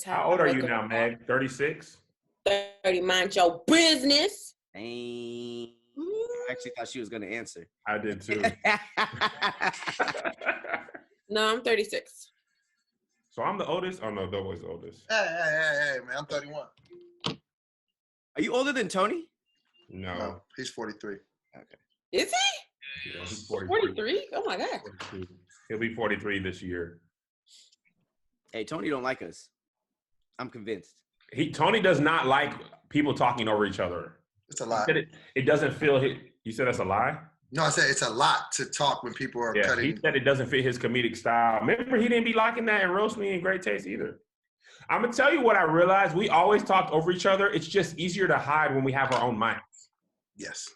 How old are you now, Meg? 36? 30. Mind your business. Dang. I actually thought she was going to answer. I did too. No, I'm 36. So I'm the oldest? Oh no, DoBoy's the oldest. Hey, man, I'm 31. Are you older than Tony? No. He's 43. Okay. Is he? Yeah, he's 43. 43? Oh my God. 42. He'll be 43 this year. Hey, Tony don't like us. I'm convinced. Tony does not like people talking over each other. It's a lot. It doesn't feel. You said that's a lie? No, I said it's a lot to talk when people are cutting. He said it doesn't fit his comedic style. Remember, he didn't be liking that and roast me in Great Taste either. I'm going to tell you what I realized. We always talked over each other. It's just easier to hide when we have our own mics. Yes.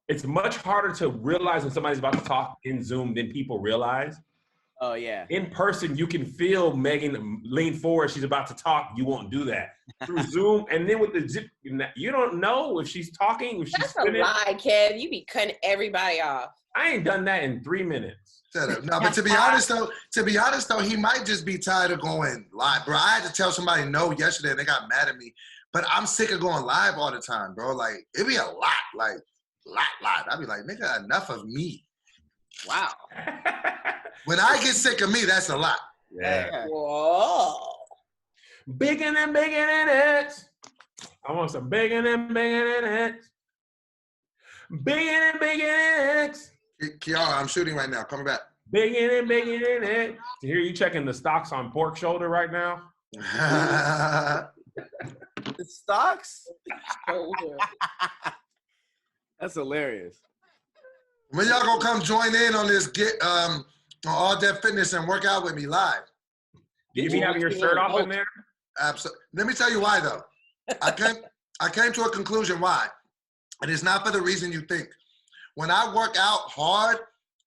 It's much harder to realize when somebody's about to talk in Zoom than people realize. Oh, yeah. In person, you can feel Megan lean forward. She's about to talk. You won't do that. Through Zoom, and then with the zip, you don't know if she's talking, if she's That's spinning. a lie, Kev. You be cutting everybody off. I ain't done that in 3 minutes. Shut up. No, but to be honest though, he might just be tired of going live, bro. I had to tell somebody no yesterday, and they got mad at me. But I'm sick of going live all the time, bro. Like, it'd be a lot. I'd be like, nigga, enough of me. Wow. When I get sick of me, that's a lot. Yeah. Whoa. Bigger than it. I want some bigger than it. Bigger than it. Kiara, I'm shooting right now. Coming back. Bigger than it. To hear you checking the stocks on pork shoulder right now. The stocks? That's hilarious. When y'all gonna come join in on this on All Dead Fitness and work out with me live? Do you be having your shirt off in there? Absolutely. Let me tell you why though. I came to a conclusion why. And it's not for the reason you think. When I work out hard,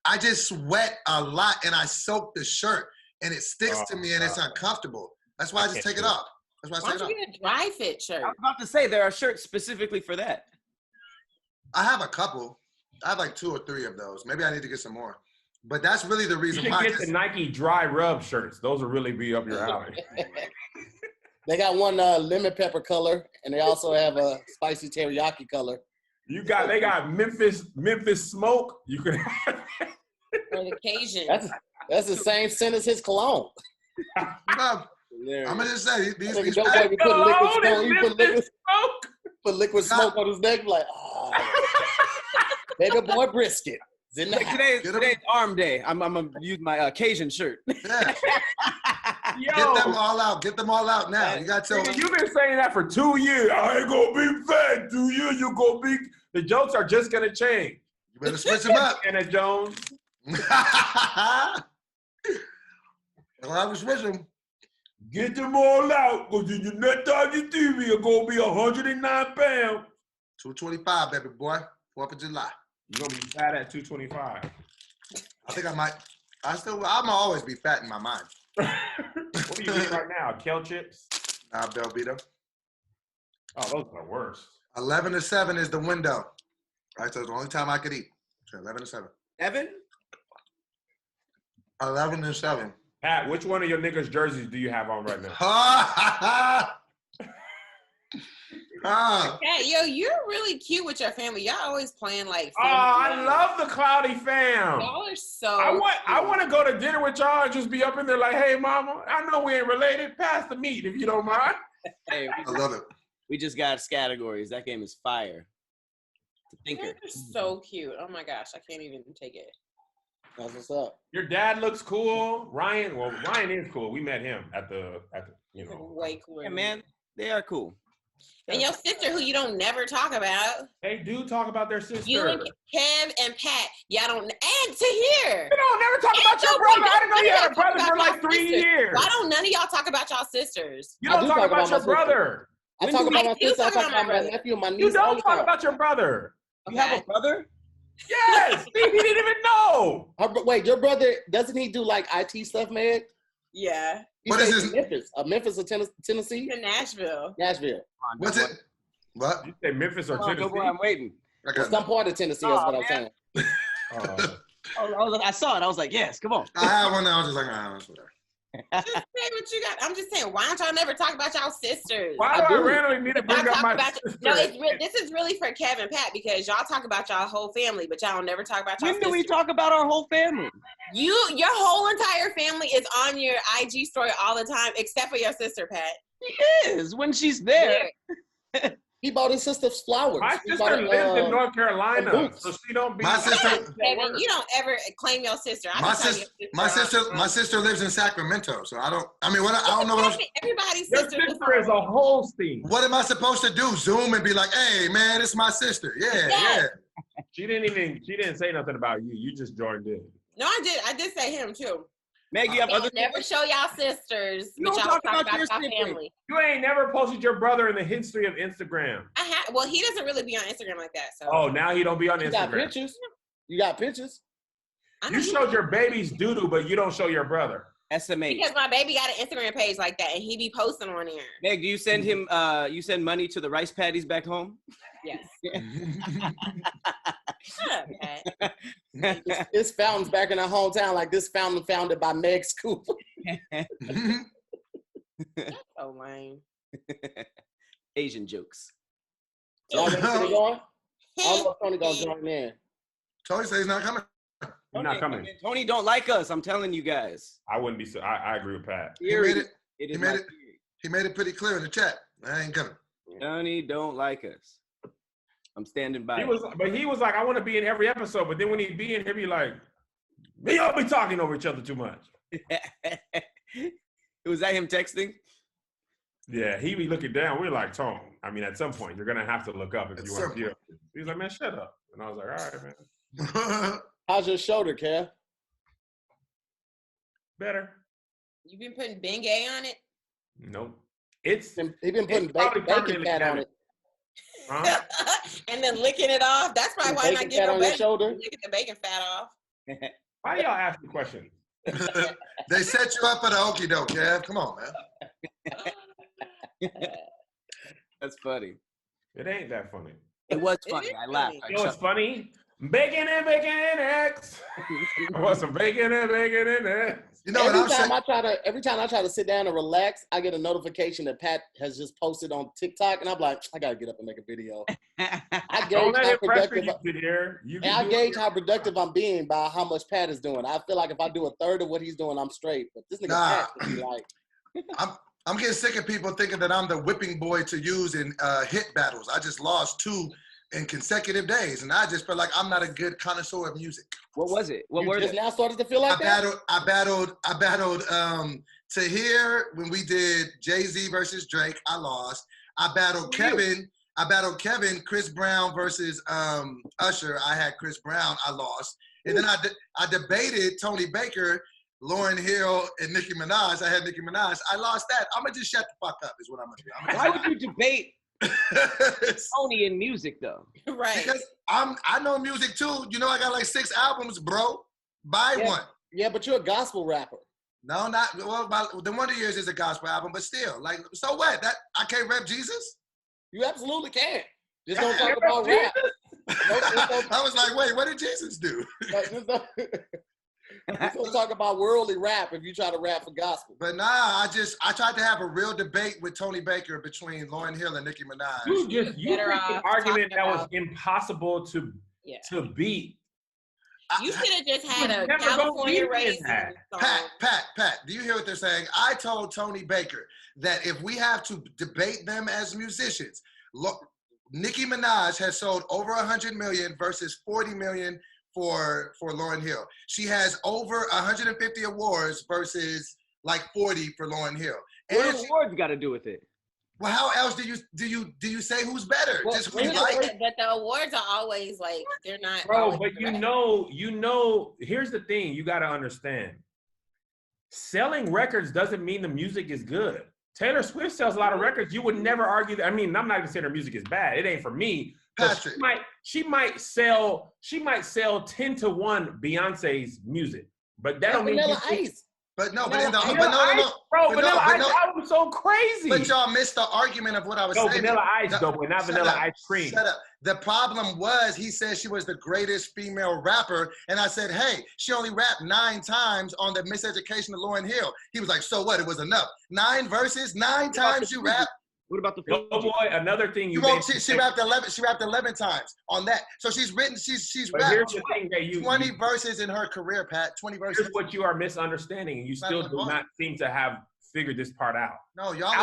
I just sweat a lot and I soak the shirt and it sticks to me and it's uncomfortable. That's why I just take it off. That's why I take it off. Why don't you get a dry fit shirt? I was about to say, there are shirts specifically for that. I have a couple. I have like 2 or 3 of those. Maybe I need to get some more. But that's really the reason why. You should get the Nike dry rub shirts. Those will really be up your alley. They got one lemon pepper color, and they also have a spicy teriyaki color. They got Memphis smoke. You can have For the occasion. That's the same scent as his cologne. I'm gonna just say these put liquid smoke on his neck, like, oh, baby boy brisket. Today's arm day. I'm gonna use my Cajun shirt. Yeah. Yo, Get them all out. Get them all out now. You got to. You've been saying that for 2 years. I ain't gonna be fat. 2 years, you gonna be. The jokes are just gonna change. You better switch them up. Anna Jones. I was switch them. Get them all out, because in your next time you TV, you're gonna be 109 pounds. 225, baby boy. 4th of July. You're gonna be fat at 225. I think I might. I'm always be fat in my mind. What are you eating right now? Kale chips? Nah, Belvita. Oh, those are the worst. 11 to 7 is the window. Right, so it's the only time I could eat. So 11 to 7. Evan? 11 to 7. Pat, which one of your niggas' jerseys do you have on right now? Hey, yo, you're really cute with your family. Y'all always playing like. Oh, I love the Cloudy fam. Y'all are so. I want to go to dinner with y'all and just be up in there like, hey, mama, I know we ain't related. Pass the meat if you don't mind. Hey, I love it. we just got categories. That game is fire. You're so cute. Oh my gosh, I can't even take it. That's what's up. Your dad looks cool. Ryan is cool. We met him at the Way cooler. Yeah, man, they are cool. And your sister, who you don't never talk about. They do talk about their sister. You and Kev and Pat, y'all don't. And Tahir. You don't never talk about your brother. I didn't know you had a brother for like 3 years. Why don't none of y'all talk about y'all sisters? You don't talk about your brother. I talk about my sister. I talk about my nephew and my niece. You don't talk about your brother. You have a brother? Yes. He didn't even know. Wait, your brother, doesn't he do like IT stuff, Meg? Yeah. What is his? Memphis or Tennessee? In Nashville. What's it? What? You say Memphis or Tennessee? I'm waiting. Some part of Tennessee is what I'm saying. I saw it. I was like, yes, come on. I had one that I was just like, whatever. Just say what you got. I'm just saying, why don't y'all never talk about y'all sisters? Why do I randomly need to bring up my sister? No, this is really for Kev and Pat because y'all talk about y'all whole family, but y'all don't never talk about y'all When do sisters. we talk about our whole family? Your whole entire family is on your IG story all the time, except for your sister, Pat. She is when she's there. He bought his sister's flowers. My sister lives in North Carolina, so she don't be. My sister, Kevin, you don't ever claim your sister. my sister lives in Sacramento, so I don't. I mean, what I don't know what. Everybody's Your sister sister is a Holstein. What am I supposed to do? Zoom and be like, "Hey, man, it's my sister." Yeah. She didn't say nothing about you. You just joined in. No, I did say him too. Meg, you have other never show y'all sisters, You but don't y'all talk talk about about your y'all family. You ain't never posted your brother in the history of Instagram. Well, he doesn't really be on Instagram like that. So. Oh, now he don't be on You got Instagram. pictures. You got pictures. You showed your baby's doo-doo, but you don't show your brother. SMH. Because my baby got an Instagram page like that, and he be posting on there. Meg, do you send him? You send money to the rice paddies back home? Yes. Shut up, Pat. This fountain's back in our hometown, like this fountain founded by MegScoop. So lame. Asian jokes. Y'all ready to get going? I don't know if Tony gonna join in. Tony says he's not coming. He's not coming. Tony don't like us. I'm telling you guys. I wouldn't be. I agree with Pat. He made it. It He is made my it. He made it pretty clear in the chat. I ain't coming. Tony don't like us. I'm standing by. He was like, I want to be in every episode, but then when he be in, he'll be like, we all be talking over each other too much. Was that him texting? Yeah, he be looking down. We're like, Tone. I mean, at some point, you're gonna have to look up if you want to hear. He's like, man, shut up. And I was like, all right, man. How's your shoulder, Kev? Better. You been putting Bengay on it? Nope. It's He been putting probably bacon permanently fat on damaged. it. Huh? And then licking it off. That's probably why Bacon not get fat no on your bacon. shoulder? Licking the bacon fat off. Why y'all ask me questions? They set you up for the okie doke, Kev. Come on, man. That's funny. It ain't that funny. It was It funny. is I laughed. funny. I You know what's chuckled. funny? Bacon and eggs. I want some bacon and eggs. You know what I'm saying? Every time I try to sit down and relax, I get a notification that Pat has just posted on TikTok, and I'm like, I gotta get up and make a video. I Don't gauge let how it pressure productive. you, Tahir. You And can I do gauge it. how productive I'm being by how much Pat is doing. I feel like if I do a third of what he's doing, I'm straight. But this nigga Nah. Pat should be like, I'm getting sick of people thinking that I'm the whipping boy to use in hit battles. I just lost 2 in consecutive days, and I just feel like I'm not a good connoisseur of music. What was it? What you were just they? now started to feel like that? I battled Tahir when we did Jay-Z versus Drake. I lost. I battled Kevin, Chris Brown versus Usher. I had Chris Brown. I lost. And then I debated Tony Baker, Lauryn Hill, and Nicki Minaj. I had Nicki Minaj. I lost that. I'm gonna just shut the fuck up is what I'm gonna do. Why would you debate Tony in music though? Right. Because I know music too. You know, I got like 6 albums, bro. Buy one. Yeah, but you're a gospel rapper. No, not well. The Wonder Years is a gospel album, but still, like, so what? That I can't rap Jesus. You absolutely can. Just don't talk about rap. I was like, wait, what did Jesus do? Just don't talk about worldly rap if you try to rap for gospel. But nah, I tried to have a real debate with Tony Baker between Lauryn Hill and Nicki Minaj. You picked an argument that was about- impossible to beat. You should have just had a Never gonna California beat raisin that. song. Pat, do you hear what they're saying? I told Tony Baker that if we have to debate them as musicians, Nicki Minaj has sold over 100 million versus 40 million for Lauryn Hill. She has over 150 awards versus like 40 for Lauryn Hill. What And do awards got to do with it? well, how else do you say who's better? Well, Just who you Yeah, like? but the awards are always like they're not. Bro, always but correct. you know, here's the thing you got to understand. Selling records doesn't mean the music is good. Taylor Swift sells a lot of records. You would never argue that. I mean, I'm not even saying her music is bad. It ain't for me. But Patrick. she might sell 10 to 1 Beyonce's music. But that don't mean Vanilla Ice. But no, Vanilla but Vanilla no. Ice, bro, But Vanilla Ice no. album is so crazy. But y'all missed the argument of what I was No, saying. Vanilla Ice, DoBoy, not Vanilla Ice Cream. Shut up. The problem was he said she was the greatest female rapper, and I said, hey, she only rapped 9 times on the Miseducation of Lauryn Hill. He was like, so what? It was enough. 9 verses, 9 times you rap. What about the DoBoy, another thing She rapped 11. She rapped 11 times on that. So she's rapped here's the thing that 20 verses in her career, Pat. 20 verses. Here's what you are misunderstanding, and you still do not seem to have figured this part out. No, y'all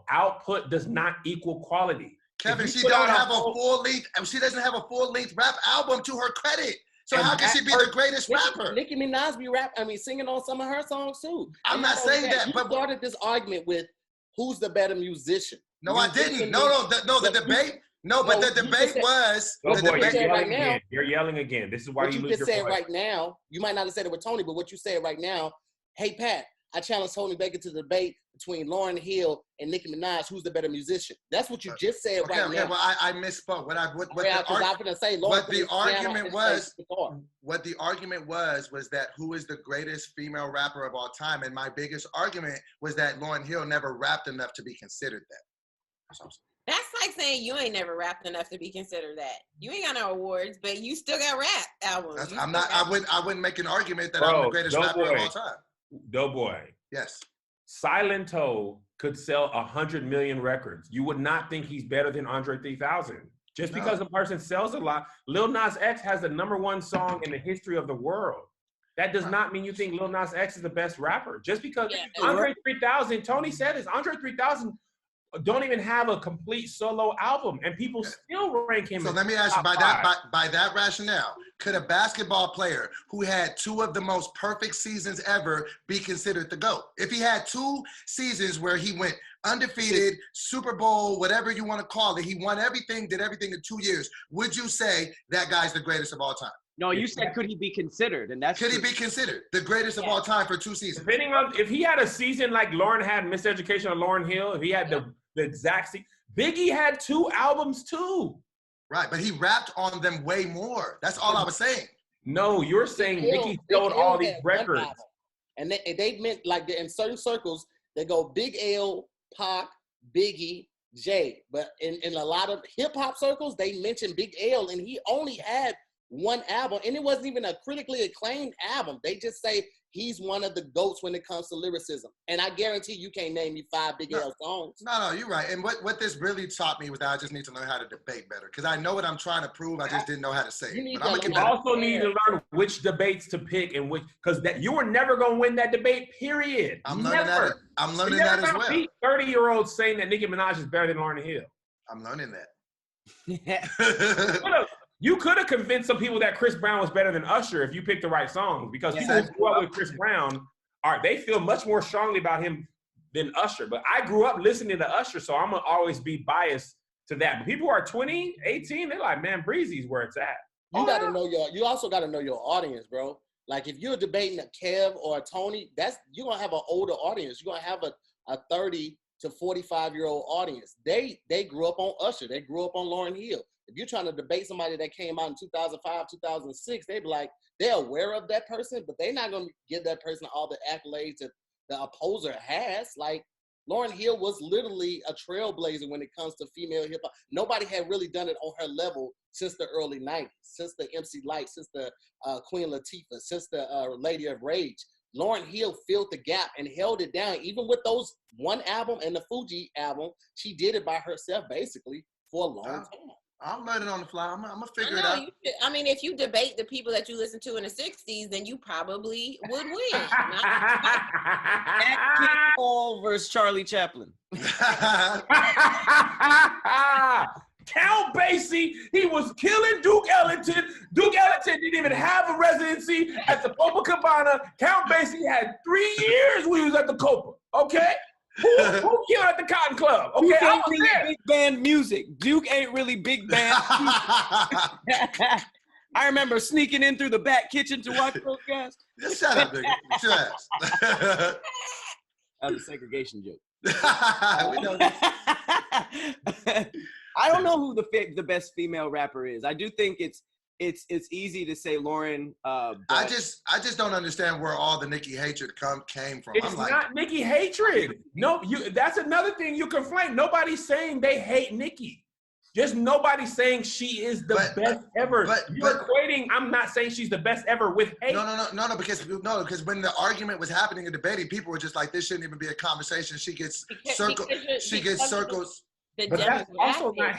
output does not equal quality. Kevin, she don't have a full length. She doesn't have a full length rap album to her credit. So how can she be the greatest rapper? Nicki Minaj be singing on some of her songs too. I'm not saying that, but you started this argument with who's the better musician. No, I didn't. The debate. No, but the debate was. You're yelling again. This is why you lose your voice. What you just said right now, you might not have said it with Tony, but what you said right now, hey, Pat, I challenge Tony Baker to the debate between Lauryn Hill and Nicki Minaj, who's the better musician. That's what you just said right now. Well, I misspoke. What the argument was that who is the greatest female rapper of all time, and my biggest argument was that Lauryn Hill never rapped enough to be considered that. That's like saying you ain't never rapped enough to be considered that. You ain't got no awards, but you still got rap albums. I wouldn't make an argument that I'm the greatest rapper of all time. DoBoy. Yes. Silento could sell 100 million records. You would not think he's better than Andre 3000. Just because a person sells a lot. Lil Nas X has the #1 song in the history of the world. That does not mean you think Lil Nas X is the best rapper. Just because Andre 3000, Tony said this, Andre 3000 don't even have a complete solo album, and people still rank him. So let me ask you, by that rationale, could a basketball player who had 2 of the most perfect seasons ever be considered the GOAT? If he had 2 seasons where he went undefeated, Super Bowl, whatever you want to call it, he won everything, did everything in 2 years, would you say that guy's the greatest of all time? No, you said could he be considered, and that's could he be considered the greatest of all time for 2 seasons? Depending on if he had a season like Lauren had, Miseducation of Lauryn Hill, if he had the exact season. Biggie had 2 albums too. Right, but he rapped on them way more. That's all I was saying. No, you're saying Biggie sold all these records. And they meant like in certain circles, they go Big L, Pac, Biggie, Jay. But in a lot of hip hop circles, they mention Big L, and he only had 1 album, and it wasn't even a critically acclaimed album. They just say he's one of the GOATs when it comes to lyricism. And I guarantee you can't name me 5 Big L songs. No, you're right. And what this really taught me was that I just need to learn how to debate better. Because I know what I'm trying to prove. I just didn't know how to say it. You also need to learn which debates to pick and which, because you were never going to win that debate, period. I'm learning that as well. 30-year-olds saying that Nicki Minaj is better than Lauryn Hill. I'm learning that. You could have convinced some people that Chris Brown was better than Usher if you picked the right songs, because people who grew up with Chris Brown they feel much more strongly about him than Usher. But I grew up listening to Usher, so I'm gonna always be biased to that. But people who are 20, 18, they're like, man, Breezy's where it's at. You also gotta know your audience, bro. Like if you're debating a Kev or a Tony, you're gonna have an older audience. You're gonna have a 30 to 45-year-old audience. They grew up on Usher. They grew up on Lauryn Hill. If you're trying to debate somebody that came out in 2005, 2006, they'd be like, they're aware of that person, but they're not going to give that person all the accolades that the opposer has. Like, Lauryn Hill was literally a trailblazer when it comes to female hip-hop. Nobody had really done it on her level since the early 90s, since the MC Lyte, since the Queen Latifah, since the Lady of Rage. Lauryn Hill filled the gap and held it down. Even with those 1 album and the Fuji album, she did it by herself, basically, for a long time. I'm learning on the fly. I'm gonna figure it out. If you debate the people that you listened to in the 60s, then you probably would win. Nat King versus Charlie Chaplin. Count Basie, he was killing Duke Ellington. Duke Ellington didn't even have a residency at the Copacabana. Count Basie had 3 years when he was at the Copa. Okay? Who killed at the Cotton Club? Okay, Duke ain't really big band music. Duke ain't really big band music. I remember sneaking in through the back kitchen to watch those guys. Just shut up, nigga. Shut ass. That was a segregation joke. We know I don't know who the best female rapper is. I do think it's it's easy to say Lauren. I just don't understand where all the Nicki hatred came from. It's not Nicki hatred. No, that's another thing you conflate. Nobody's saying they hate Nicki. Just nobody's saying she is the best ever. You're equating, I'm not saying she's the best ever with hate. No, because when the argument was happening and debating, people were just like, this shouldn't even be a conversation. She gets circles. But that's also not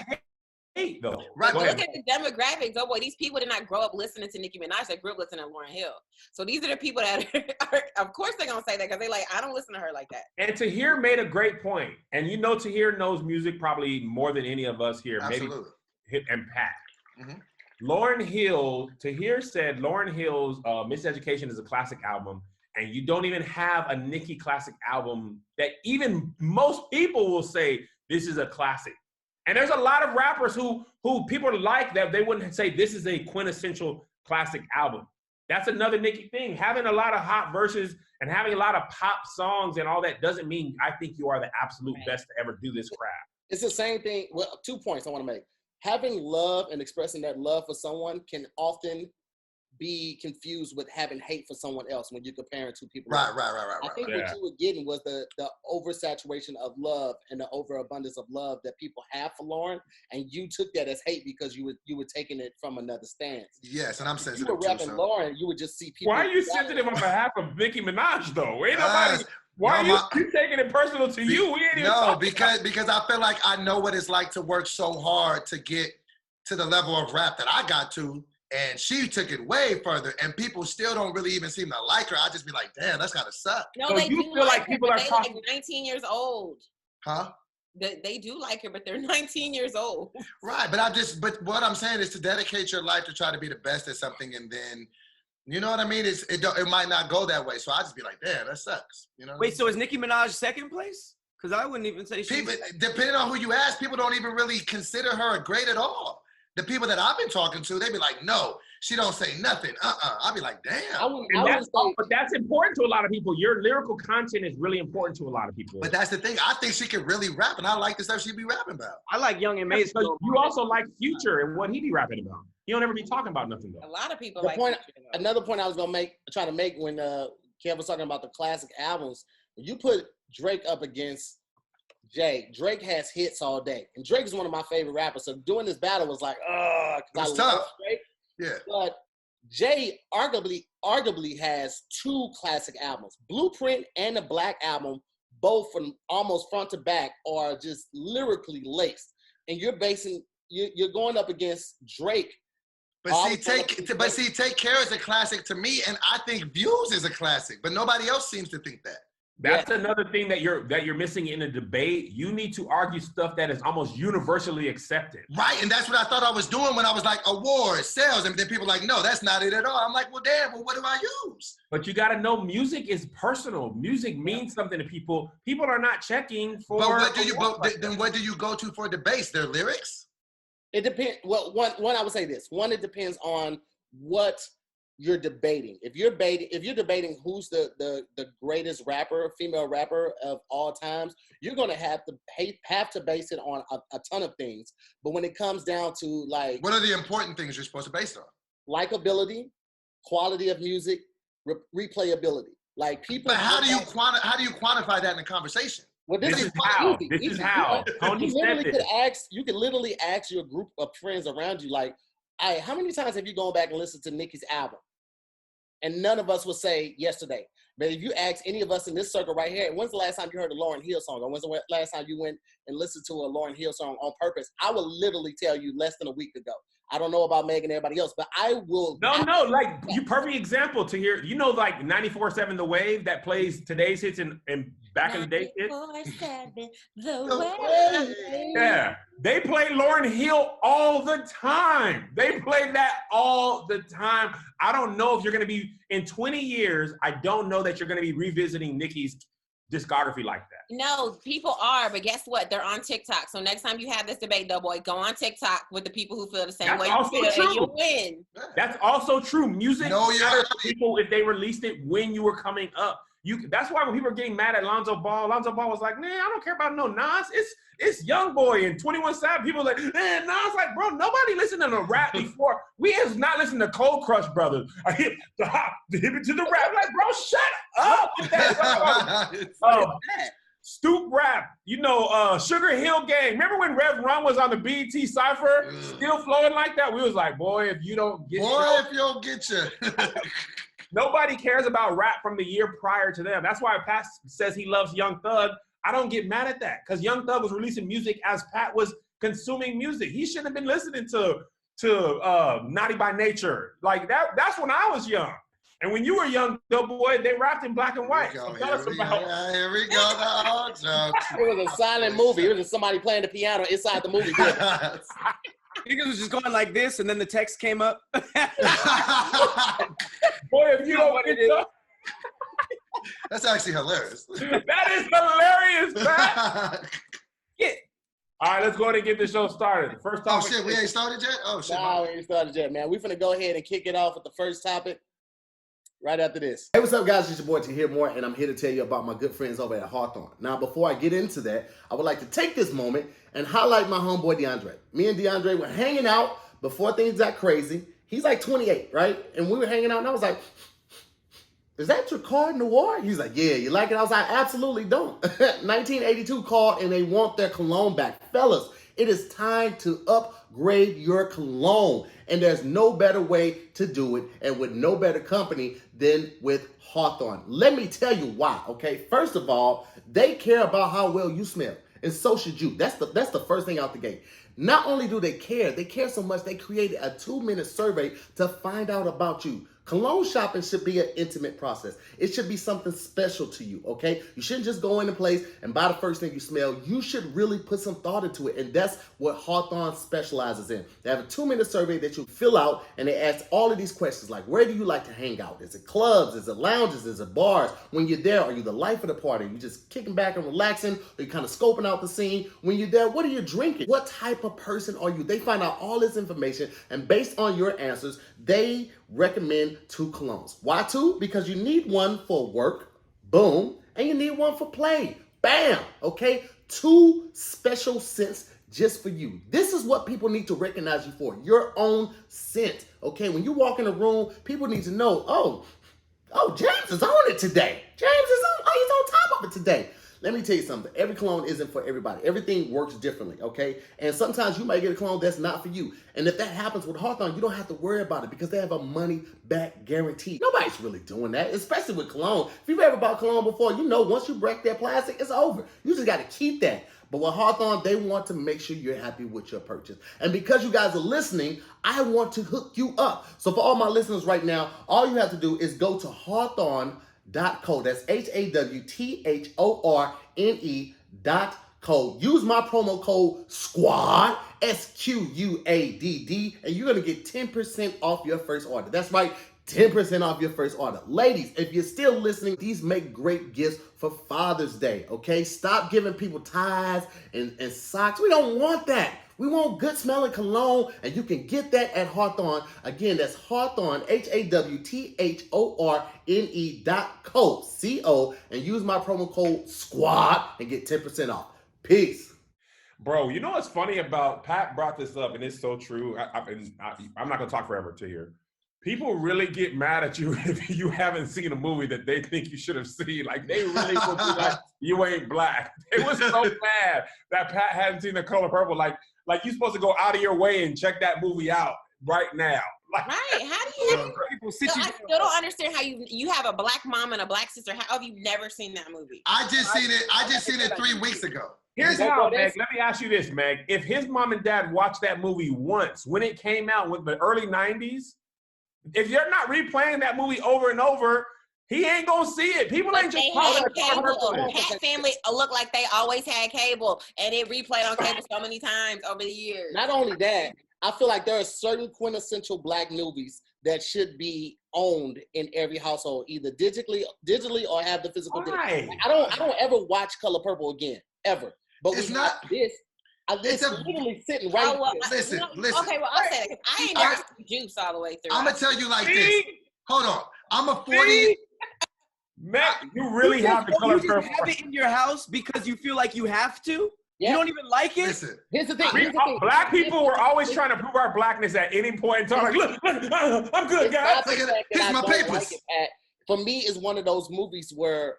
hate, though. Right. But look at the demographics. Oh boy, these people did not grow up listening to Nicki Minaj. They grew up listening to Lauryn Hill. So these are the people that are of course they're gonna say that because they like, I don't listen to her like that. And Tahir made a great point. And you know Tahir knows music probably more than any of us here. Absolutely. Maybe and Pat. Mm-hmm. Lauryn Hill, Tahir said Lauryn Hill's Miseducation is a classic album. And you don't even have a Nicki classic album that even most people will say this is a classic. And there's a lot of rappers who people like that they wouldn't say this is a quintessential classic album. That's another Nicki thing. Having a lot of hot verses and having a lot of pop songs and all that doesn't mean I think you are the absolute best to ever do this craft. It's the same thing. Well, 2 points I want to make. Having love and expressing that love for someone can often be confused with having hate for someone else when you're comparing two people. Right. I think what you were getting was the oversaturation of love and the overabundance of love that people have for Lauren, and you took that as hate because you were taking it from another stance. Yes, and I'm sensitive too. You were rapping Lauren, you would just see people. Why are you sensitive on behalf of Nicki Minaj though? Ain't nobody. Why are you taking it personal to you? We ain't even because I feel like I know what it's like to work so hard to get to the level of rap that I got to. And she took it way further, and people still don't really even seem to like her. I just be like, damn, that's gotta suck. No, so they you do feel like her, people are talking. Like 19 years old. Huh? They do like her, but they're 19 years old. Right, but what I'm saying is to dedicate your life to try to be the best at something, and then, you know what I mean? It might not go that way. So I just be like, damn, that sucks. You know? Wait, so is Nicki Minaj second place? Because I wouldn't even say people, depending on who you ask, people don't even really consider her a great at all. The people that I've been talking to, they be like, no, she don't say nothing. I'll be like, damn. But that's important to a lot of people. Your lyrical content is really important to a lot of people. But that's the thing. I think she could really rap, and I like the stuff she be rapping about. I like Young and MegScoop. So you also like Future and what he be rapping about. He don't ever be talking about nothing though. A lot of people Another point I was gonna try to make when Kev was talking about the classic albums. When you put Drake up against Drake has hits all day, and Drake is one of my favorite rappers. So doing this battle was like, it's tough. Drake. Yeah. But Jay arguably has 2 classic albums, Blueprint and the Black Album, both from almost front to back are just lyrically laced, and you're going up against Drake. But Take Care is a classic to me, and I think Views is a classic, but nobody else seems to think that. That's another thing that you're missing in a debate. You need to argue stuff that is almost universally accepted. Right, and that's what I thought I was doing when I was like, awards, sales, and then people are like, no, that's not it at all. I'm like, well, damn, well, what do I use? But you got to know music is personal. Music means something to people. People are not checking for. But what do you go to for debates? Their lyrics? It depends. Well, one I would say this. One, it depends on what you're debating. If you're debating who's the greatest rapper, female rapper of all times, you're gonna have to base it on a ton of things. But when it comes down to like, what are the important things you're supposed to base it on? Likability, quality of music, replayability. Like people. But how do you quantify that in a conversation? Well, this is how. Tony said this. You can literally ask your group of friends around you, like, hey, how many times have you gone back and listened to Nicki's album? And none of us will say yesterday. But if you ask any of us in this circle right here, when's the last time you heard a Lauryn Hill song? Or when's the last time you went and listened to a Lauryn Hill song on purpose? I will literally tell you less than a week ago. I don't know about Meg and everybody else, but I will. No, like you perfect example to hear, you know, like 94.7 The Wave that plays today's hits and back in the day hits. 94.7 The Wave. Yeah, they play Lauryn Hill all the time. They play that all the time. I don't know if you're going to be, in 20 years, I don't know that you're going to be revisiting Nicki's discography like that. No, people are, but guess what? They're on TikTok. So next time you have this debate, DoBoy, go on TikTok with the people who feel the same way you feel, and you'll win. That's also true. Music matters to people if they released it when you were coming up. That's why when people are getting mad at Lonzo Ball was like, man, I don't care about no Nas. It's Young Boy and 21 Savage. People are like, man, Nas, like, bro, nobody listened to rap before. We has not listened to Cold Crush Brothers. I hit the hop, the hip to the rap. Like, bro, shut up. Stoop rap, Sugar Hill Gang. Remember when Rev Run was on the BET Cypher, still flowing like that? We was like, boy, if you don't get you. Nobody cares about rap from the year prior to them. That's why Pat says he loves Young Thug. I don't get mad at that because Young Thug was releasing music as Pat was consuming music. He shouldn't have been listening to Naughty by Nature. Like that's when I was young. And when you were young, DoBoy, they rapped in black and white. So tell us about here we go. It was a silent movie. It was just somebody playing the piano inside the movie. Niggas was just going like this, and then the text came up. Boy, if you don't get up. That's actually hilarious. That is hilarious, man. Yeah. All right, let's go ahead and get this show started. First topic. Oh, shit, we ain't started yet? Oh, shit. No, we ain't started yet, man. We're finna go ahead and kick it off with the first topic right after this. Hey, what's up, guys? It's your boy Tahir Moore, and I'm here to tell you about my good friends over at Hawthorne. Now, before I get into that, I would like to take this moment and highlight my homeboy DeAndre. Me and DeAndre were hanging out before things got crazy. He's like 28, right? And we were hanging out, and I was like, is that your car Noir? He's like, yeah, you like it? I was like, absolutely don't. 1982 called, and they want their cologne back. Fellas, it is time to upgrade your cologne. And there's no better way to do it and with no better company than with Hawthorne. Let me tell you why, okay? First of all, they care about how well you smell. And so should you. That's the first thing out the gate. Not only do they care so much they created a 2-minute survey to find out about you. Cologne shopping should be an intimate process. It should be something special to you, okay? You shouldn't just go in a place and buy the first thing you smell. You should really put some thought into it, and that's what Hawthorne specializes in. They have a 2-minute survey that you fill out, and they ask all of these questions, like, where do you like to hang out? Is it clubs? Is it lounges? Is it bars? When you're there, are you the life of the party? Are you just kicking back and relaxing? Are you kind of scoping out the scene? When you're there, what are you drinking? What type of person are you? They find out all this information, and based on your answers, they recommend 2 colognes. Why 2? Because you need one for work, boom, and you need one for play, bam, okay? 2 special scents just for you. This is what people need to recognize you for, your own scent, okay? When you walk in a room, people need to know, oh, James is on it today. He's on top of it today. Let me tell you something. Every cologne isn't for everybody. Everything works differently, okay? And sometimes you might get a cologne that's not for you. And if that happens with Hawthorne, you don't have to worry about it because they have a money-back guarantee. Nobody's really doing that, especially with cologne. If you've ever bought cologne before, you know once you break that plastic, it's over. You just got to keep that. But with Hawthorne, they want to make sure you're happy with your purchase. And because you guys are listening, I want to hook you up. So for all my listeners right now, all you have to do is go to Hawthorne.co. That's HAWRNE.co. Use my promo code SQUADD, SQUADD, and you're going to get 10% off your first order. That's right, 10% off your first order. Ladies, if you're still listening, these make great gifts for Father's Day, okay? Stop giving people ties and socks. We don't want that. We want good smelling cologne, and you can get that at Hawthorne. Again, that's Hawthorne, HAWTHORNE.co, and use my promo code SQUAD and get 10% off. Peace. Bro, you know what's funny about, Pat brought this up, and it's so true. I'm not going to talk forever to here. People really get mad at you if you haven't seen a movie that they think you should have seen. Like, they really will be like, you ain't black. They was so mad that Pat hadn't seen The Color Purple. Like you're supposed to go out of your way and check that movie out right now. Like, right? How do you? I still don't understand how you have a black mom and a black sister. How have you never seen that movie? I just seen it 3 weeks ago. Here's how, Meg. Let me ask you this, Meg. If his mom and dad watched that movie once when it came out with the early 90s, if you're not replaying that movie over and over, he ain't gonna see it. People ain't just cable. Pat family look like they always had cable, and it replayed on cable so many times over the years. Not only that, I feel like there are certain quintessential black movies that should be owned in every household, either digitally or have the physical. Right. I don't ever watch Color Purple again, ever. But it's not this. It's literally sitting right here. Listen. Okay, well, I'll say that because I ain't never seen Juice all the way through. I'm gonna tell you like this. Hold on. I'm a 40. Matt, you really have the color You just purple. have it in your house because you feel like you have to? Yeah. You don't even like it? Listen, Here's the thing. Black people were always trying to prove our blackness at any point in time. Like, look, I'm good, guys. It's not the fact that Here's I my don't papers. like it, Pat. For me, it's one of those movies where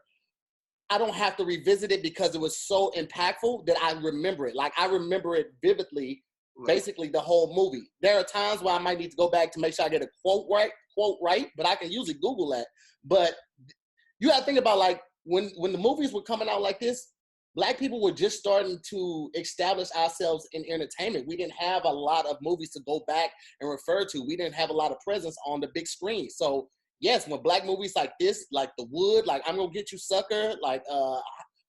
I don't have to revisit it because it was so impactful that I remember it. Like, I remember it vividly, basically the whole movie. There are times where I might need to go back to make sure I get a quote right, but I can usually Google that. But you got to think about, like, when the movies were coming out like this, Black people were just starting to establish ourselves in entertainment. We didn't have a lot of movies to go back and refer to. We didn't have a lot of presence on the big screen. So, yes, when Black movies like this, like The Wood, like I'm Gonna Get You Sucker, like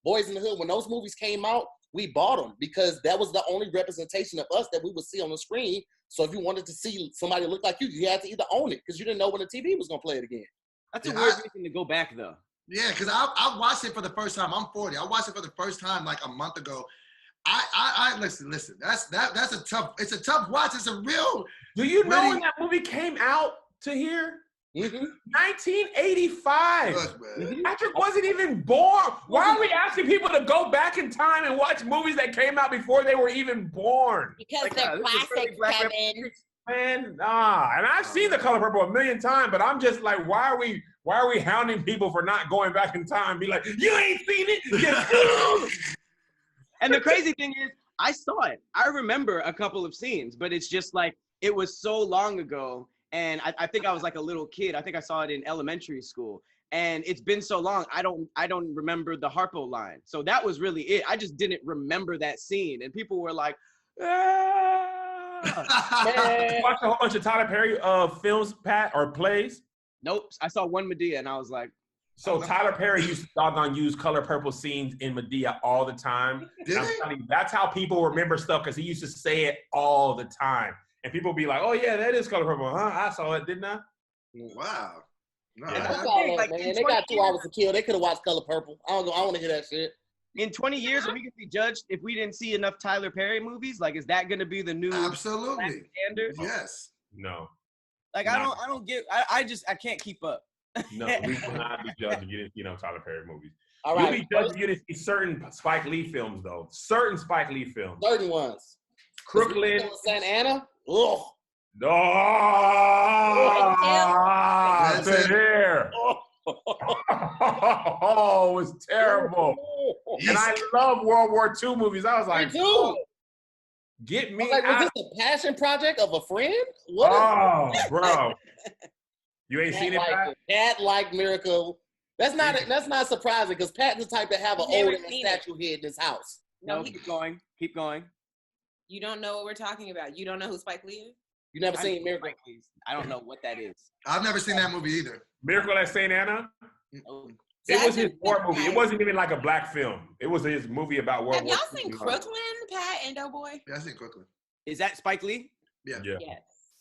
Boys in the Hood, when those movies came out, we bought them because that was the only representation of us that we would see on the screen. So if you wanted to see somebody look like you had to either own it because you didn't know when the TV was going to play it again. That's a weird reason to go back, though. Yeah, because I watched it for the first time. I'm 40. I watched it for the first time like a month ago. I listen. That's a tough. It's a tough watch. It's a real. Do you know when that movie came out, Tahir? 1985. Look, man. Patrick wasn't even born. Why are we asking people to go back in time and watch movies that came out before they were even born? Because Like, they're this is classics, Black Kevin. Man, nah. And I've seen The Color Purple a million times, but I'm just like, why are we hounding people for not going back in time and be like, you ain't seen it? And the crazy thing is, I saw it. I remember a couple of scenes, but it's just like, it was so long ago. And I think I was like a little kid. I think I saw it in elementary school. And it's been so long, I don't remember the Harpo line. So that was really it. I just didn't remember that scene. And people were like, ah. You watched a whole bunch of Tyler Perry films, Pat, or plays? Nope. I saw one Medea and I was like, so Tyler Perry used to doggone use color purple scenes in Medea all the time. Did I'm he? telling you, that's how people remember stuff because he used to say it all the time. And people be like, oh yeah, that is color purple. Huh? I saw it, didn't I? Wow. No, Yeah. Fuck That's all the thing, that, like, man. in They got 20 2 hours to kill. They could have watched Color Purple. I want to hear that shit. in 20 years, are we going to be judged if we didn't see enough Tyler Perry movies? Like, is that going to be the new absolutely. standard? Yes. No. Like, I don't get, I can't keep up. No, we will not be judged if you didn't see Tyler Perry movies. All You'll right. be judged if you didn't see certain Spike Lee films, though. Certain Spike Lee films. Certain ones. Crooklyn. Santa Ana. Ugh. No. That's it. Tahir. Oh, it was terrible. And I love World War II movies. I was Me like, too. get I me was like, out. was this a passion project of a friend? What? Oh, bro. You ain't Pat seen it, liked Pat? it. Pat like Miracle. That's not surprising because Pat's the type to have an Never old ass seen it. statue here in this house. No, No, keep going. Keep going. You don't know what we're talking about. You don't know who Spike Lee is? You never I seen know Miracle? Spike Lee's. I don't know what that is. I've never seen that movie either. Miracle at St. Anna? Oh, It was his That's war a- movie. It wasn't even like a black film. It was his movie about World Have War y'all II. seen Crooklyn, Pat and DoBoy? Yeah, I seen Crooklyn. is that Spike Lee? Yeah. Yes.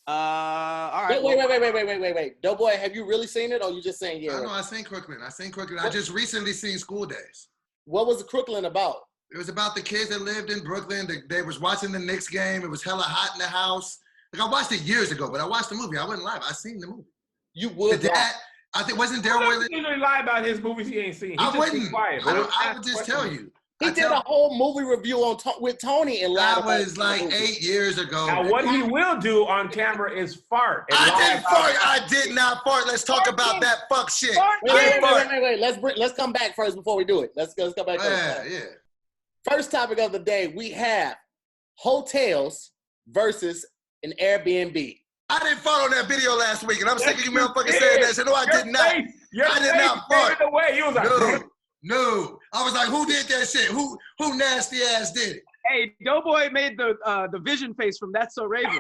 All right. Wait. Doughboy, have you really seen it or you just saying yeah? I know, I seen Crooklyn. I just recently seen School Days. What was the Crooklyn about? It was about the kids that lived in Brooklyn. They was watching the Knicks game. It was hella hot in the house. Like, I watched it years ago, but I watched the movie. I wouldn't lie. I seen the movie. You The would dad, I think, wasn't He Daryl doesn't Whaley? usually lie about his movies he ain't seen. He I just be wouldn't. quiet. I would just tell you. He did a whole movie review on with Tony and lied That about was like 8 years ago. Now, what he will do on camera is fart. and lie I didn't about fart. it. I did not fart. Let's talk about that fuck shit. Wait. Let's come back first before we do it. Let's come back first. Yeah. First topic of the day, we have hotels versus an Airbnb. I didn't fart on that video last week, and I'm sick of you motherfuckers saying that. So no, I did not. I did not fart. Gave it away. You was like, No. I was like, who did that shit? Who nasty ass did it? Hey, Doughboy made the vision face from That's So Raven.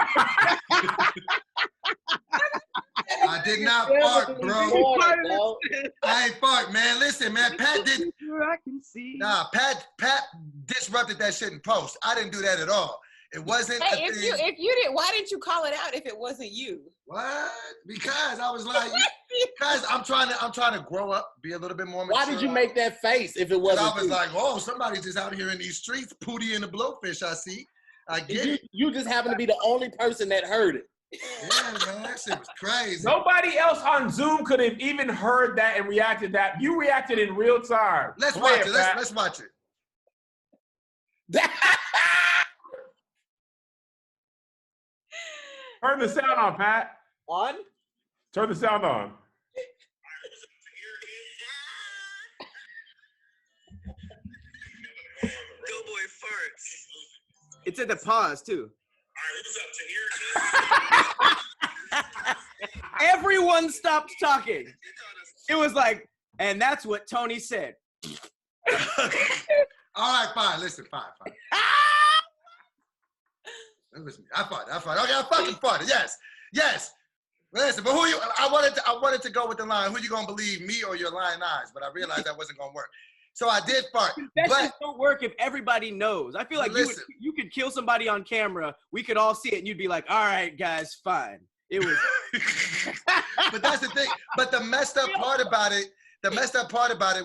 I did not fart, bro. I ain't fart, man. Listen, man, Pat did. I can see. Nah, Pat disrupted that shit in post. I didn't do that at all. It wasn't. Hey, a if thing. you didn't, why didn't you call it out if it wasn't you? What? Because I was like, guys, I'm trying to grow up, be a little bit more mature. Why did you make that face if it And wasn't I was you? like, oh, somebody's just out here in these streets, Pootie and the Blowfish. I see. I get it. You just happen to be the only person that heard it. Yeah, man, that shit was crazy. Nobody else on Zoom could have even heard that and reacted that. You reacted in real time. Let's Play watch it. Pat. Let's watch it. Turn the sound on, Pat. On? Turn the sound on. DoBoy farts. It's at the pause too. Everyone stopped talking. It was like, and that's what Tony said. All right, fine. Listen, fine. Listen, I fought. Okay, I fucking fought it. Yes. Listen, but I wanted to go with the line. Who you gonna believe, me or your lying eyes? But I realized that wasn't gonna work. So I did fart. Confessions don't work if everybody knows. I feel like you could kill somebody on camera. We could all see it, and you'd be like, "All right, guys, fine." It was. But that's the thing. But the messed up part about it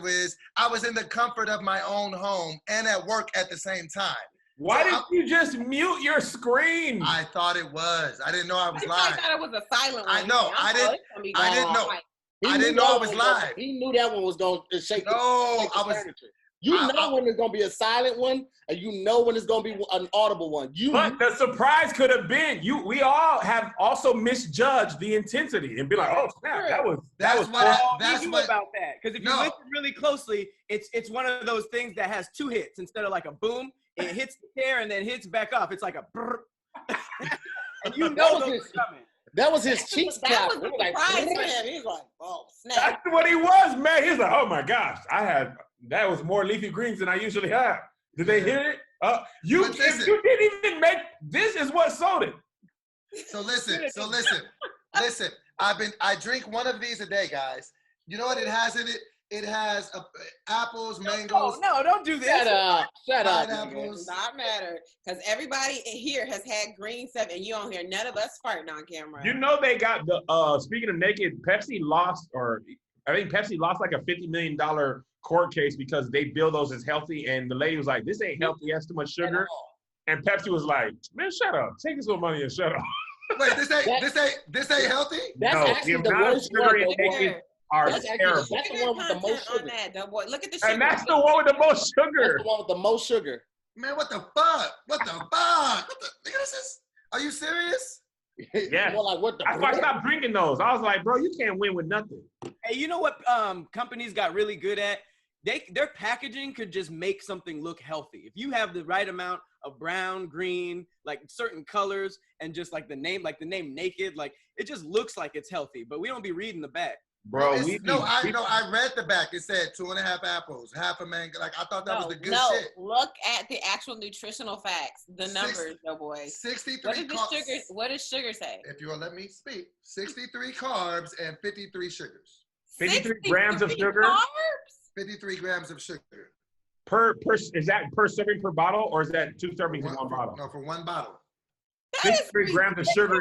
was I was in the comfort of my own home and at work at the same time. Why didn't you just mute your screen? I thought it was. I didn't know I was live. I thought it was a silent one. I know. I didn't know. I didn't know I was live. He knew that one was going to shake. No, I was. You know when it's going to be a silent one, and you know when it's going to be an audible one. But the surprise could have been we all have also misjudged the intensity and be like, oh snap, That's what about that. Because if you listen really closely, it's one of those things that has two hits instead of like a boom. It hits the chair and then hits back up. It's like a brrr. And you know those are coming. That was his cheeks That clapping. was the surprise for him. He's like, oh, snap. That's what he was, man. He's like, oh my gosh, that was more leafy greens than I usually have. Did they hear it? If you didn't even make, this is what sold it. So listen. I drink one of these a day, guys. You know what it has in it? It has apples, mangoes. No, don't do this. Shut up. Pineapples. Not matter. Because everybody here has had green stuff and you don't hear none of us farting on camera. You know they got the, speaking of naked, Pepsi lost like a $50 million court case because they bill those as healthy. And the lady was like, this ain't healthy. It has too much sugar. And Pepsi was like, man, shut up. Take this little money and shut up. Wait, this ain't healthy? That's actually the worst one. That's terrible. That's the one with the most sugar. DoBoy. Look at the sugar. And that's the one with the most sugar. That's the one with the most sugar. Man, what the fuck? Nigga, this is, are you serious? Yeah. Like, what the I stopped drinking those. I was like, bro, you can't win with nothing. Hey, you know what companies got really good at? Their packaging could just make something look healthy. If you have the right amount of brown, green, like certain colors, and just like the name naked, like it just looks like it's healthy, but we don't be reading the back. Bro, I read the back. It said 2.5 apples, half a mango. Like I thought that was the good shit. Look at the actual nutritional facts, the numbers, DoBoy. 63 What does sugar say? If you will let me speak, 63 carbs and 53 sugars. 53 grams of sugar. Carbs? 53 grams of sugar. Per is that per serving per bottle or is that 2 servings in one bottle? No, for one bottle. 53 grams of sugar.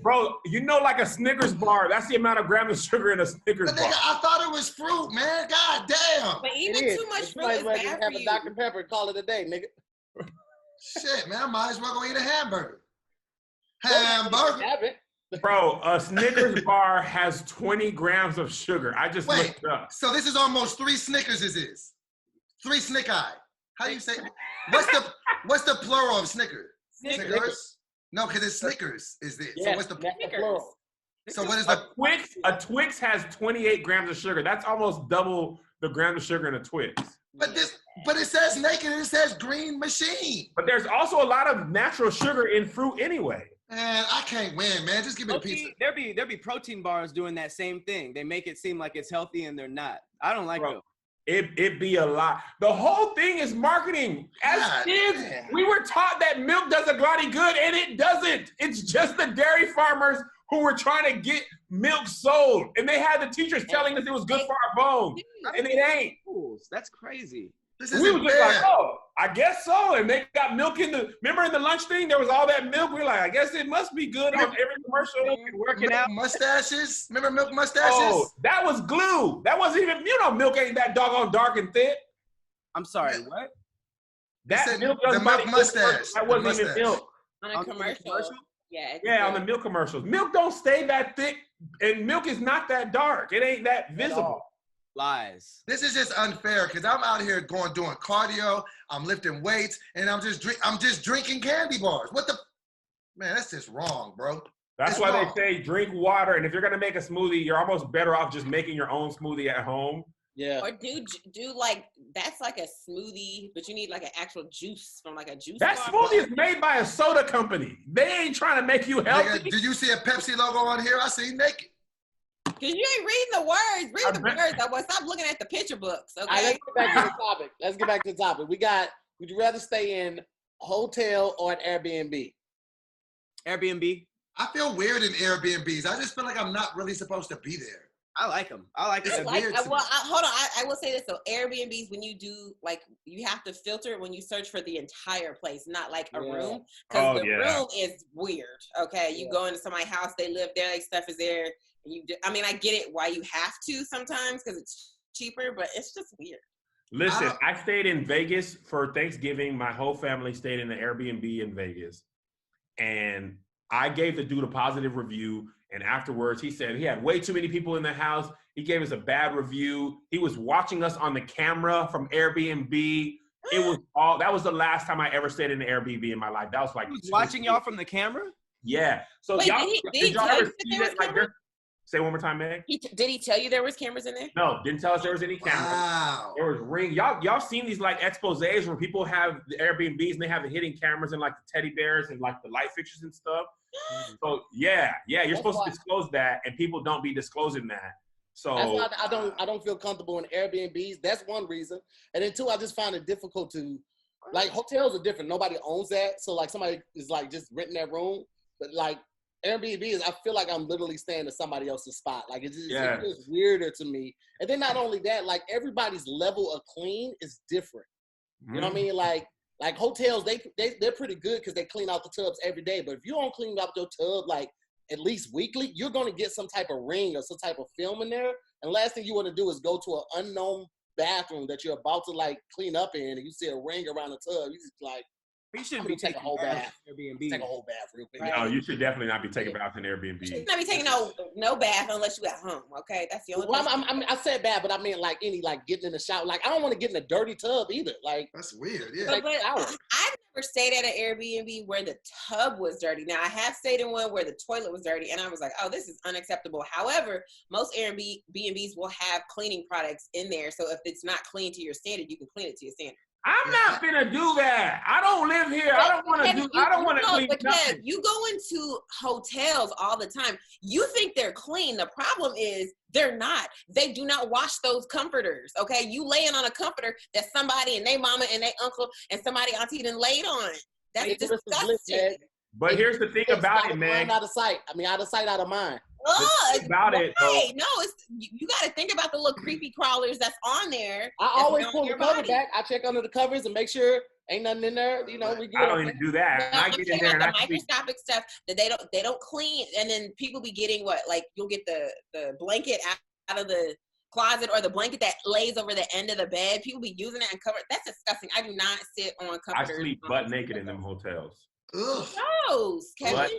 Bro, you know, like a Snickers bar, that's the amount of grams of sugar in a Snickers bar. I thought it was fruit, man. God damn. But even too much fruit is bad for have you. a Dr. Pepper and call it a day, nigga. Shit, man, I might as well go eat a hamburger. Hamburger. Bro, a Snickers bar has 20 grams of sugar. I just looked it up. So this is almost 3 Snickerses is. 3 Snick-Eye. How do you say? What's the plural of Snickers? Snickers? No, because it's Snickers is this. Yes, so what's the plural? So what is the A Twix has 28 grams of sugar. That's almost double the grams of sugar in a Twix. But it says naked and it says green machine. But there's also a lot of natural sugar in fruit anyway. Man, I can't win, man. Just give me the pizza. There be protein bars doing that same thing. They make it seem like it's healthy and they're not. I don't like those. It be a lot. The whole thing is marketing. As kids, we were taught that milk does a glotty good, and it doesn't. It's just the dairy farmers who were trying to get milk sold, and they had the teachers telling us it was good for our bones, and it ain't. That's crazy. We were just like, oh, I guess so. And they got milk in remember in the lunch thing, there was all that milk. We were like, I guess it must be good on every commercial. Working out. Mustaches. Remember milk mustaches? Oh, that was glue. That wasn't even, milk ain't that doggone dark and thick. I'm sorry, what? That milk the milk mustache. That wasn't even milk. On a commercial. Yeah. Yeah, on the milk commercials. Milk don't stay that thick, and milk is not that dark. It ain't that visible. Lies. This is just unfair because I'm out here doing cardio, I'm lifting weights, and I'm just drinking candy bars. What the man? That's just wrong, bro. That's It's why wrong. they say drink water, and if you're gonna make a smoothie, you're almost better off just making your own smoothie at home. Yeah. Or do like that's like a smoothie, but you need like an actual juice from like a juice That bar. smoothie is made by a soda company. They ain't trying to make you healthy. Nigga, did you see a Pepsi logo on here? I see naked. Cause you ain't reading the words. Read the bet. words. I want stop looking at the picture books. All right, Okay. let's get back to the topic. Would you rather stay in a hotel or an Airbnb? Airbnb. I feel weird in Airbnbs. I just feel like I'm not really supposed to be there. I like them. I like it. It's weird to me. Hold on. I will say this. So Airbnbs, when you do like, you have to filter it when you search for the entire place, not like a room, because room is weird. Okay, you go into somebody's house, they live there, their stuff is there. And I mean, I get it why you have to sometimes because it's cheaper, but it's just weird. Listen, I stayed in Vegas for Thanksgiving. My whole family stayed in the Airbnb in Vegas. And I gave the dude a positive review. And afterwards, he said he had way too many people in the house. He gave us a bad review. He was watching us on the camera from Airbnb. That was the last time I ever stayed in an Airbnb in my life. That was like He was watching y'all from the camera? Yeah. So Wait, y'all, did he y'all tell ever you that see there that? was Like, cameras? say one more time, Meg. Did he tell you there was cameras in there? No, didn't tell us there was any cameras. Wow. There was ring. Y'all seen these like exposés where people have the Airbnbs and they have the hidden cameras and like the teddy bears and like the light fixtures and stuff. So yeah, you're supposed to disclose that, and people don't be disclosing that. So That's why I don't feel comfortable in Airbnbs. That's one reason. And then two, I just find it difficult to, like, hotels are different. Nobody owns that. So like somebody is like just renting that room. But like Airbnb is, I feel like I'm literally staying in somebody else's spot. Like it feels weirder to me. And then not only that, like everybody's level of clean is different. You know what I mean? Like hotels, they're pretty good because they clean out the tubs every day. But if you don't clean out your tub like at least weekly, you're gonna get some type of ring or some type of film in there. And last thing you want to do is go to an unknown bathroom that you're about to like clean up in, and you see a ring around the tub. You just like, We shouldn't be take a taking whole bath. Airbnb. Take a whole bath real quick. no, you should definitely not be taking baths in You Airbnb. should not be taking no bath unless you at home. Okay, that's the only. Well, I said bath, but I mean like getting in the shower. Like I don't want to get in a dirty tub either. Like That's weird. Yeah. But I've never stayed at an Airbnb where the tub was dirty. Now I have stayed in one where the toilet was dirty, and I was like, "Oh, this is unacceptable." However, most Airbnbs will have cleaning products in there, so if it's not clean to your standard, you can clean it to your standard. I'm not gonna do that. I don't live here. I don't want to do. I don't want to clean nothing. You go into hotels all the time. You think they're clean. The problem is they're not. They do not wash those comforters. Okay, you laying on a comforter that somebody and their mama and their uncle and somebody auntie done laid on. That's disgusting. But here's the thing about it, man. Out of sight. I mean, out of sight, out of mind. About it, right. No, it's you got to think about the little creepy crawlers that's on there. I always pull the cover back. I check under the covers and make sure ain't nothing in there. You know, we get. I don't even do that. No, I get in there and the microscopic stuff that they don't clean, and then people be getting what, like you'll get the blanket out of the closet or the blanket that lays over the end of the bed. People be using it and cover. That's disgusting. I do not sit on comforters. I sleep butt naked in them hotels. Ugh. Gross, Kevin. Butt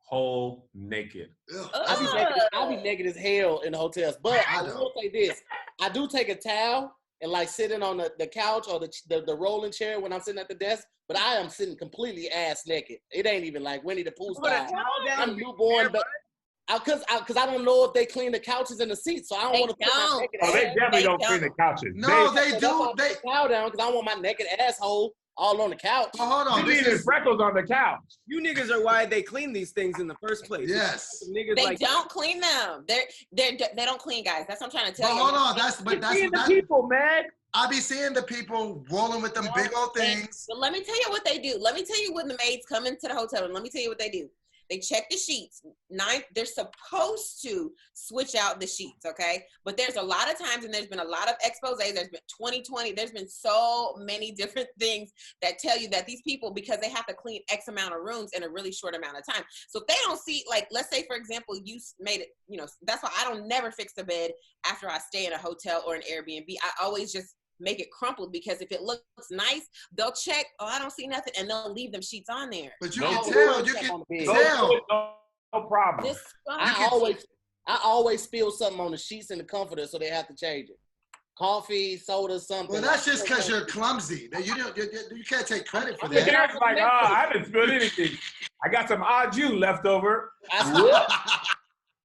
hole naked. I be naked as hell in the hotels. But I will say this: I do take a towel and like sitting on the couch or the rolling chair when I'm sitting at the desk. But I am sitting completely ass naked. It ain't even like Winnie the Pooh style. I'm newborn, but because I don't know if they clean the couches and the seats, so I don't want to put my naked ass. Oh, they definitely don't clean the couches. No, they do. They towel down because I don't want my naked asshole all on the couch. Oh, hold on. This is freckles on the couch. You niggas are why they clean these things in the first place. Yes. They don't clean them. They don't clean, guys. That's what I'm trying to tell you. Hold on. That's the people, man. I be seeing the people rolling with them big old things. But let me tell you what they do. Let me tell you when the maids come into the hotel, and let me tell you what they do. They check the sheets. They're supposed to switch out the sheets, okay? But there's a lot of times, and there's been a lot of exposés. There's been 2020. There's been so many different things that tell you that these people, because they have to clean X amount of rooms in a really short amount of time. So if they don't see, like, let's say, for example, you made it, that's why I don't never fix the bed after I stay in a hotel or an Airbnb. I always just make it crumpled, because if it looks nice, they'll check, oh, I don't see nothing, and they'll leave them sheets on there. But you No, can tell. You can tell. No problem. This I always spill something on the sheets and the comforter, so they have to change it. Coffee, soda, something. Well, that's just because you're clumsy. You can't take credit for that. Derek's like, oh, I haven't spilled anything. I got some au jus left over.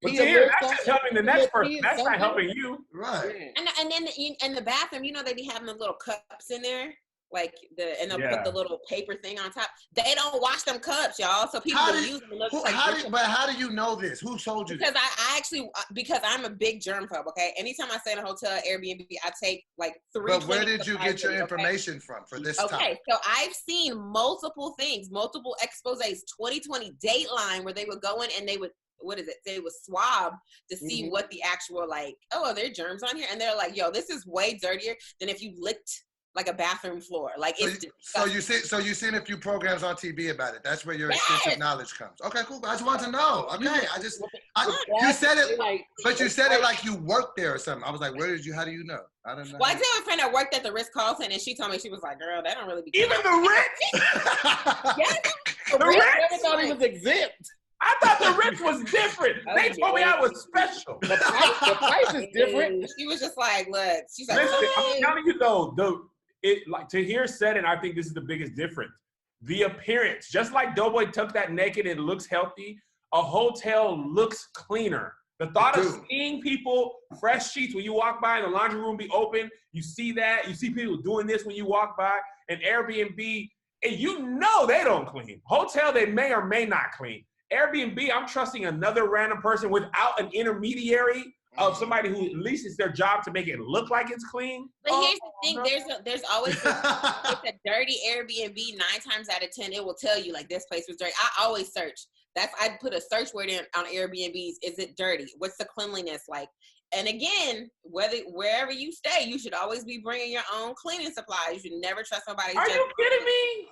But here, that's just helping the next person. That's not helping you. Right. And then in the bathroom, you know, they be having the little cups in there, like and they'll put the little paper thing on top. They don't wash them cups, y'all. So people will use them. How do you know this? Who told you? Because I actually, because I'm a big germ phobe. Okay, anytime I stay in a hotel, Airbnb, I take like 3. But where did you get your information from for this topic? Okay, so I've seen multiple things, multiple exposés. 2020 Dateline, where they would go in and they would. What is it? They would swab to see what the actual, like, oh, are there germs on here? And they're like, yo, this is way dirtier than if you licked like a bathroom floor. Like, it's so you've seen a few programs on TV about it. That's where your extensive knowledge comes. Okay, cool. I just want to know. Okay, you said it, but you said it like you worked there or something. I was like, how do you know? I don't know. Well, I did have a friend that worked at the Ritz-Carlton, and she told me, she was like, girl, they don't really be. Even the Ritz? Yes, the Ritz? I thought he was exempt. I thought the Ritz was different. They told me I was special. The price is different. She was just like, look, she's like, listen, I'm telling you though, Tahir said, and I think this is the biggest difference. The appearance, just like DoBoy took that naked and looks healthy, a hotel looks cleaner. The thought of seeing people, fresh sheets when you walk by and the laundry room be open, you see that, you see people doing this when you walk by, and Airbnb, and you know they don't clean. Hotel, they may or may not clean. Airbnb, I'm trusting another random person without an intermediary of somebody who at least it's their job to make it look like it's clean. But here's the thing, there's always it's a dirty Airbnb. 9 times out of 10, it will tell you like this place was dirty. I always search. I put a search word in on Airbnbs. Is it dirty? What's the cleanliness like? And again, wherever you stay, you should always be bringing your own cleaning supplies. You should never trust somebody. Are you kidding me?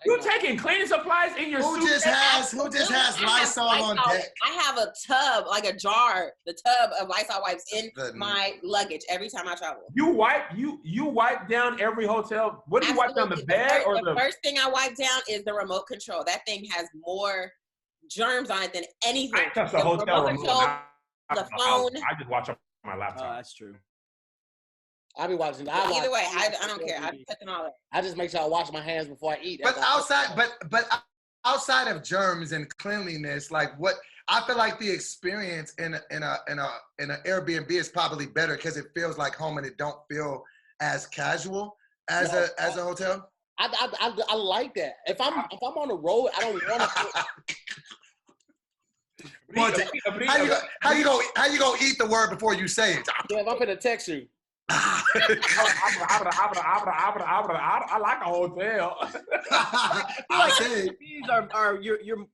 You taking cleaning supplies in your suitcase? Who just has Lysol on deck? I have a tub, like a jar, the tub of Lysol wipes in my luggage every time I travel. You wipe down every hotel. What do you wipe down, the bed or the first thing I wipe down is the remote control. That thing has more germs on it than anything. I touch the hotel remote. The phone. I just watch on my laptop. Oh, that's true. I be watching. Either way, I don't care. I'm touching all that. I just make sure I wash my hands before I eat. But outside of germs and cleanliness, like what I feel like the experience in an Airbnb is probably better because it feels like home and it don't feel as casual as a hotel. I like that. If I'm on the road, I don't want to. How you gonna eat the word before you say it? Yeah, if I'm gonna text you. I like a hotel.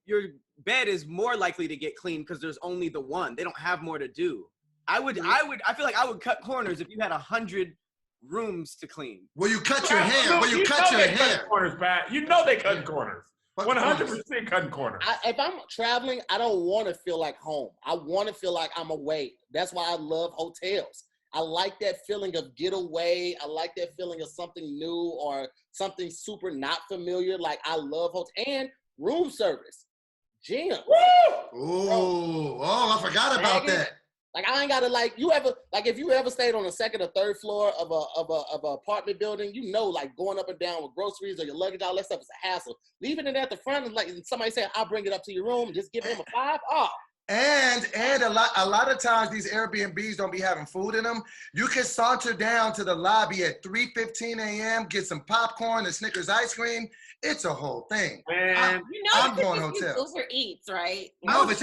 Your bed is more likely to get clean because there's only the one. They don't have more to do. I feel like I would cut corners if you had 100 rooms to clean. Well, you cut your hair. Well, you cut your hair. Corners, Pat. You know they cut corners. 100% cutting corners. If I'm traveling, I don't want to feel like home. I want to feel like I'm away. That's why I love hotels. I like that feeling of getaway. I like that feeling of something new or something super not familiar. Like I love hotels and room service. Gym. Ooh, I forgot about that. Like I ain't gotta if you ever stayed on the second or third floor of a apartment building, you know, like going up and down with groceries or your luggage, all that stuff is a hassle. Leaving it at the front is like somebody saying, "I'll bring it up to your room," just give him a 5. Oh. And a lot of times these Airbnbs don't be having food in them. You can saunter down to the lobby at 3:15 a.m., get some popcorn and Snickers ice cream. It's a whole thing. Man, I'm going hotel. Uber Eats, right? No, but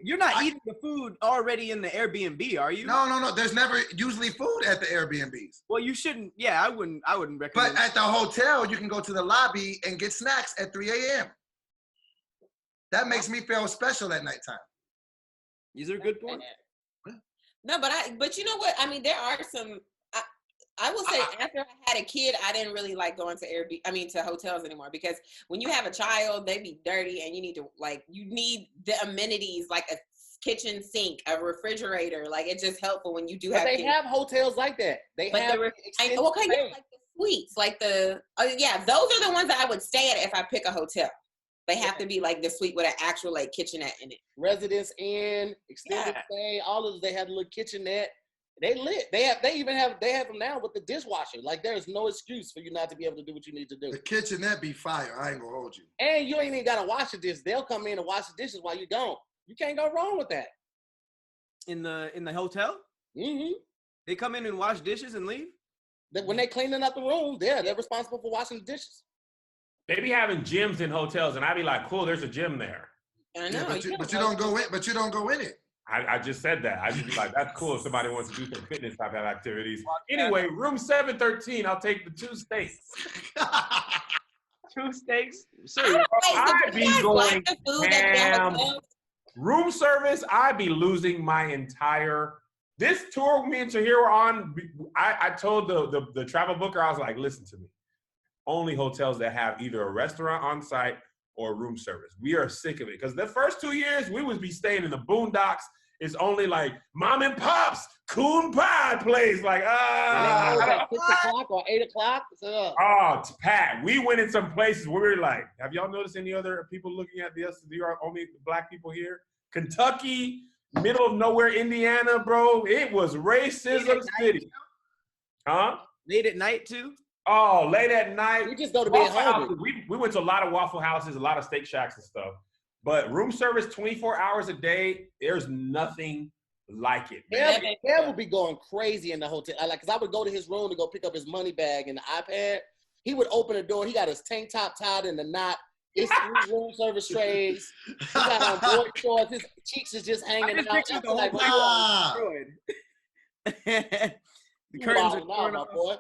you're not eating the food already in the Airbnb, are you? No. There's never usually food at the Airbnbs. Well, you shouldn't. Yeah, I wouldn't recommend. But at the hotel, you can go to the lobby and get snacks at 3 a.m. That makes me feel special at nighttime. These are good points. No, but you know what? I mean, there are some. I will say, after I had a kid, I didn't really like going to hotels anymore because when you have a child, they be dirty, and you need the amenities like a kitchen sink, a refrigerator. Like it's just helpful when you do But have. they have hotels like that. They have okay, yeah, like the suites, like those are the ones that I would stay at if I pick a hotel. They have to be like the suite with an actual like kitchenette in it. Residence Inn, extended stay, all of those. They have a little kitchenette. They lit. They have them now with the dishwasher. Like there's no excuse for you not to be able to do what you need to do. The kitchenette be fire. I ain't gonna hold you. And you ain't even gotta wash the dishes. They'll come in and wash the dishes while you don't. You can't go wrong with that. In the hotel, Mm-hmm. they come in and wash dishes and leave. When they cleaning up the room, they're responsible for washing the dishes. They be having gyms in hotels, and I be like, cool, there's a gym there. I know. Yeah, but you don't go in. But you don't go in it. I just said that. I just be like, that's cool if somebody wants to do some fitness type of activities. Anyway, room 713, I'll take the 2 steaks. 2 steaks. I be going ham. Room service, I be losing my entire. This tour me and Tahir were on, I told the travel booker, I was like, listen to me. Only hotels that have either a restaurant on site or room service. We are sick of it. Because the first 2 years, we would be staying in the boondocks. It's only like mom and pop's coon pie place. Like, 6 o'clock or 8 o'clock. Oh, Pat, we went in some places where we were like, have y'all noticed any other people looking at this? You are only black people here. Kentucky, middle of nowhere, Indiana, bro. It was racism city. Huh? Late at night too? Oh, late at night. We just go to bed hungry. We went to a lot of Waffle Houses, a lot of Steak Shacks and stuff. But room service 24 hours a day, there's nothing like it. Dad would be going crazy in the hotel. Because I would go to his room to go pick up his money bag and the iPad. He would open the door. He got his tank top tied in the knot. It's 3 room service trays. He got on board shorts. His cheeks is just hanging out. The whole place the curtains are torn my off. boy.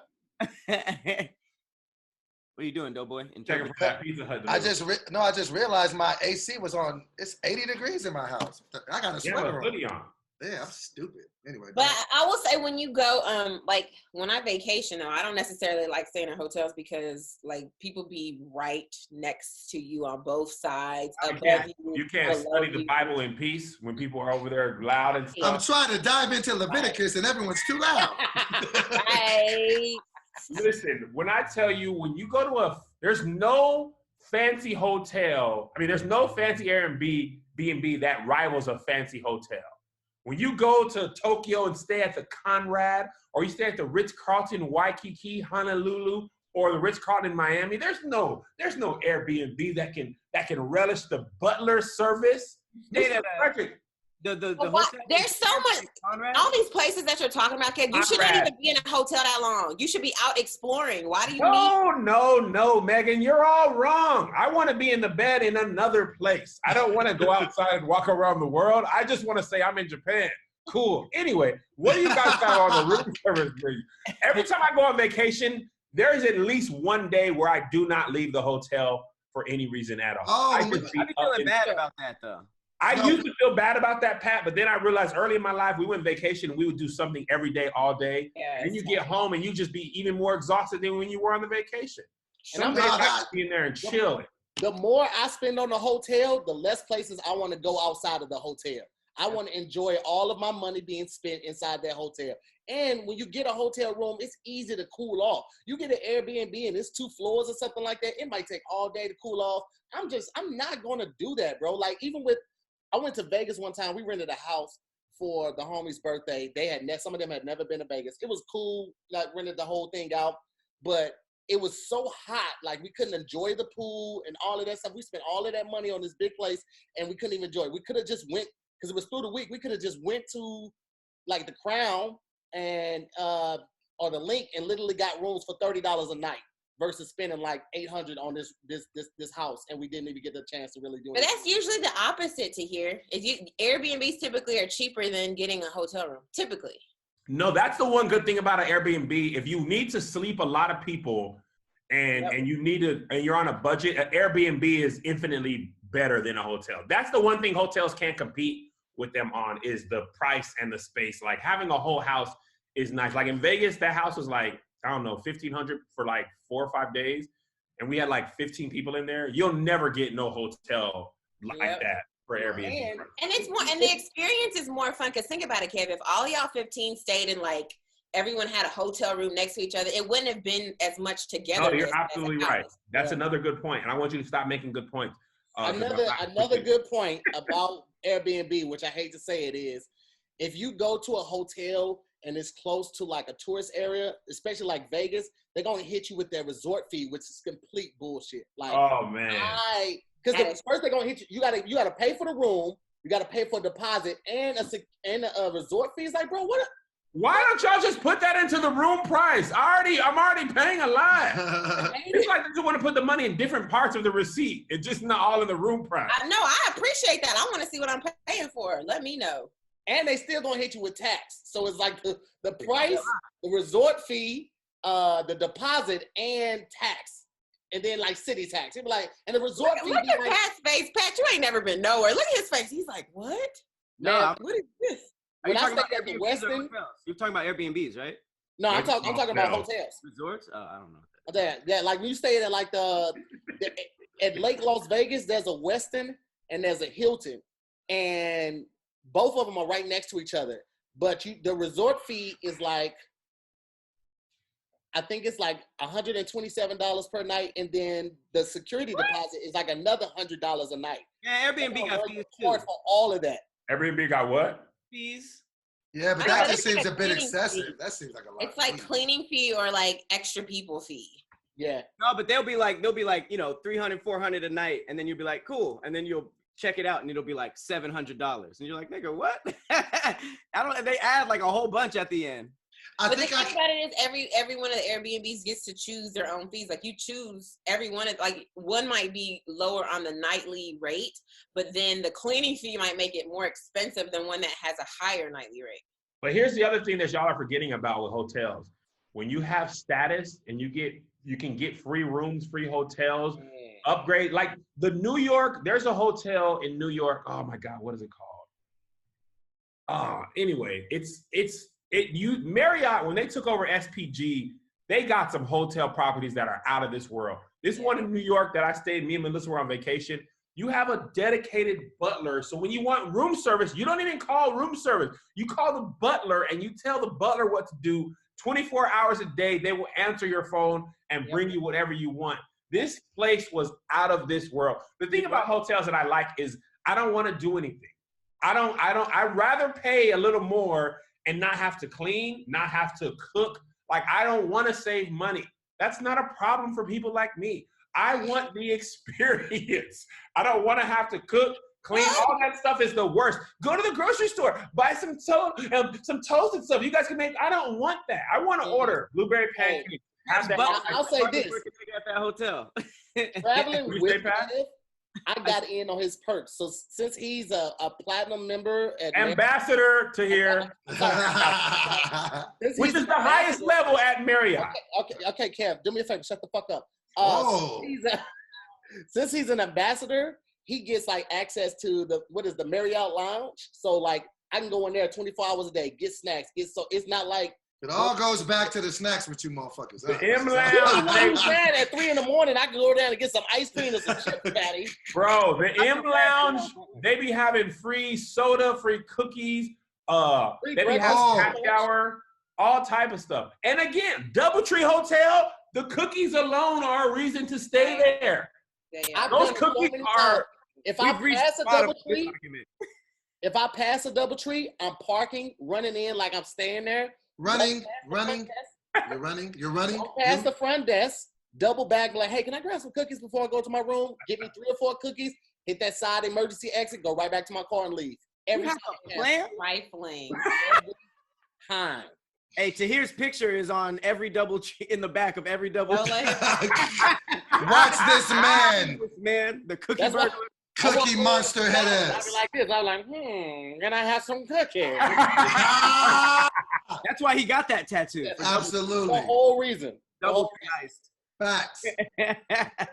What are you doing, DoBoy? Checking for that Pizza Hut. I just realized my AC was on. It's 80 degrees in my house. I got a sweater on. Yeah, I'm stupid. Anyway. But I will say when you go, like when I vacation, though, I don't necessarily like staying in hotels because like people be right next to you on both sides. You can't study the Bible in peace when people are over there loud and stuff. I'm trying to dive into Leviticus and everyone's too loud. Right. Listen, when I tell you, when you go to there's no fancy hotel. I mean, there's no fancy Airbnb B&B that rivals a fancy hotel. When you go to Tokyo and stay at the Conrad, or you stay at the Ritz-Carlton Waikiki, Honolulu, or the Ritz-Carlton Miami, there's no Airbnb that can relish the butler service. There's so much. All these places that you're talking about, kid, you shouldn't even be in a hotel that long. You should be out exploring. Why do you need? No, Megan, you're all wrong. I want to be in the bed in another place. I don't want to go outside and walk around the world. I just want to say I'm in Japan. Cool. Anyway, what do you guys got on the room service? Every time I go on vacation, there is at least one day where I do not leave the hotel for any reason at all. Oh, I've been feeling bad about that though. I used to feel bad about that, Pat, but then I realized early in my life, we went vacation and we would do something every day, all day. Yeah, and you get home and you just be even more exhausted than when you were on the vacation. And I'm being there and chilling. The more I spend on the hotel, the less places I want to go outside of the hotel. I want to enjoy all of my money being spent inside that hotel. And when you get a hotel room, it's easy to cool off. You get an Airbnb and it's 2 floors or something like that. It might take all day to cool off. I'm not going to do that, bro. Like I went to Vegas one time. We rented a house for the homie's birthday. Some of them had never been to Vegas. It was cool, like rented the whole thing out, but it was so hot. Like we couldn't enjoy the pool and all of that stuff. We spent all of that money on this big place and we couldn't even enjoy it. We could have just went, because it was through the week. We could have just went to like the Crown and or the Link and literally got rooms for $30 a night versus spending like $800 on this house, and we didn't even get the chance to really do it. But that's usually the opposite to here. Airbnbs typically are cheaper than getting a hotel room, typically. No, that's the one good thing about an Airbnb. If you need to sleep a lot of people and you're on a budget, an Airbnb is infinitely better than a hotel. That's the one thing hotels can't compete with them on is the price and the space. Like having a whole house is nice. Like in Vegas, that house was like, I don't know, $1,500 for like 4 or 5 days. And we had like 15 people in there. You'll never get no hotel like that for Airbnb. And it's more, and the experience is more fun. Cause think about it, Kev. If all y'all 15 stayed in like everyone had a hotel room next to each other, it wouldn't have been as much together. No, you're absolutely right. That's another good point, and I want you to stop making good points. Another good point about Airbnb, which I hate to say it is, if you go to a hotel and it's close to like a tourist area, especially like Vegas, they're gonna hit you with their resort fee, which is complete bullshit. Like, oh man, because first they're gonna hit you. You gotta pay for the room, you gotta pay for a deposit and a resort fee. It's like, bro, what? Why don't y'all just put that into the room price? I'm already paying a lot. It's like they just want to put the money in different parts of the receipt. It's just not all in the room price. I know. I appreciate that. I want to see what I'm paying for. Let me know. And they still gonna hit you with tax. So it's like the price, the resort fee, the deposit, and tax. And then like city tax. It'd be like, and the resort fee. Look at Pat's face. Pat, you ain't never been nowhere. Look at his face. He's like, what? No, what is this? Are you When I talking about stayed at the Airbnbs or Westin, hotels? You're talking about Airbnbs, right? no, I'm talking about hotels. Resorts? Oh, I don't know. Yeah, like when you stay at like at Lake Las Vegas, there's a Westin and there's a Hilton, and both of them are right next to each other. But the resort fee is like, I think it's like $127 per night, and then the security deposit is like another $100 a night. Yeah, Airbnb got fees too. For all of that. Airbnb got what? Fees. Yeah, but that just seems a bit excessive. That seems like a lot. It's like cleaning fee or like extra people fee. Yeah. No, but they'll be like, you know, $300, $400 a night, and then you'll be like, cool, and then you'll check it out, and it'll be like $700, and you're like, nigga, what? They add like a whole bunch at the end. But the thing about it is every one of the Airbnbs gets to choose their own fees. Like you choose every one of, like one might be lower on the nightly rate, but then the cleaning fee might make it more expensive than one that has a higher nightly rate. But here's the other thing that y'all are forgetting about with hotels. When you have status and you can get free rooms, free hotels, upgrade. Like the New York, there's a hotel in New York. Oh my God, what is it called? Anyway, Marriott, when they took over SPG, they got some hotel properties that are out of this world. This one in New York that I stayed, me and Melissa were on vacation. You have a dedicated butler. So when you want room service, you don't even call room service. You call the butler and you tell the butler what to do. 24 hours a day, they will answer your phone and bring you whatever you want. This place was out of this world. The thing about hotels that I like is I don't want to do anything. I'd rather pay a little more and not have to clean, not have to cook. Like, I don't want to save money. That's not a problem for people like me. I want the experience. I don't want to have to cook, clean. All that stuff is the worst. Go to the grocery store, buy some toast and stuff. You guys can make. I don't want that. I want to order blueberry pancakes. I'll say this. At that hotel. Traveling with Liv, I got in on his perks. So since he's a platinum member at Ambassador Tahir, which is the highest level at Marriott. Okay, Kev, do me a favor, shut the fuck up. Since he's an ambassador, he gets like access to the Marriott Lounge. So like I can go in there 24 hours a day, get snacks, it's not like it all goes back to the snacks with you motherfuckers. The M Lounge. At 3 a.m, I can go down and get some ice cream or some chips, Patty. Bro, the M Lounge, they be having free soda, free cookies. They be having happy hour, all type of stuff. And again, DoubleTree Hotel, the cookies alone are a reason to stay there. Those cookies are. If I pass a DoubleTree, I'm parking, running in like I'm staying there. Running. You're running. Go past the front desk, double back, like, hey, can I grab some cookies before I go to my room? Give me 3 or 4 cookies, hit that side emergency exit, go right back to my car and leave. Every time. Trifling. Every time. Hey, Tahir's picture is on every DoubleTree, in the back of every DoubleTree. Watch this man. The cookie burglar. Cookie monster head ass. I'll be like this. I'm like, can I have some cookies? That's why he got that tattoo. Absolutely. The whole reason. Double heist. Facts.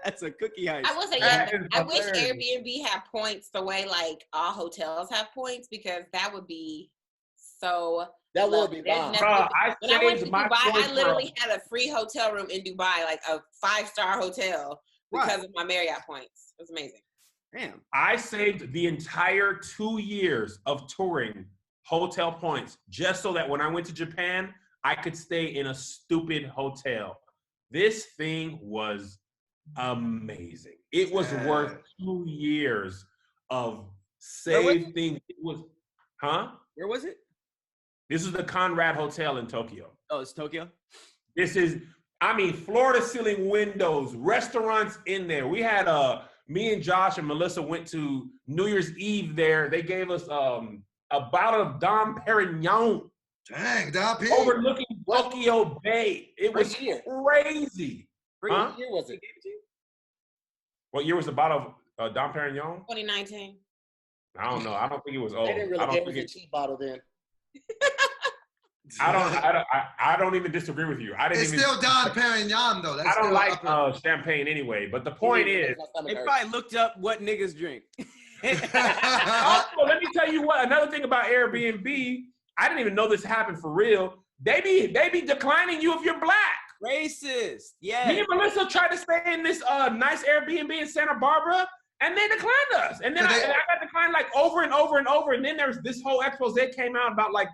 That's a cookie heist. I will say, I wish Airbnb had points the way like all hotels have points, because that would be so. That would be bomb. When I went to Dubai, I literally had a free hotel room in Dubai, like a 5-star hotel, because of my Marriott points. It was amazing. Damn. I saved the entire 2 years of touring hotel points just so that when I went to Japan, I could stay in a stupid hotel. This thing was amazing. It was worth 2 years of saved things. It was, Where was it? This is the Conrad Hotel in Tokyo. Oh, it's Tokyo? This is, I mean, floor to ceiling windows, restaurants in there. We had me and Josh and Melissa went to New Year's Eve there. They gave us a bottle of Dom Perignon. Dang, Dom P. Overlooking Tokyo Bay. It was crazy. What year was it? What year was the bottle of Dom Perignon? 2019. I don't know. I don't think it was old. They didn't really I don't give think us a cheap bottle then. I don't even disagree with you. It's still Dom Perignon though. That's I don't like up champagne anyway. But the point is, They probably looked up what niggas drink. also, let me tell you what. Another thing about Airbnb, I didn't even know this happened for real. They be declining you if you're black. Racist. Yeah. Me and Melissa tried to stay in this nice Airbnb in Santa Barbara, and they declined us. And then I got declined like over and over and over. And then there's this whole expose came out about like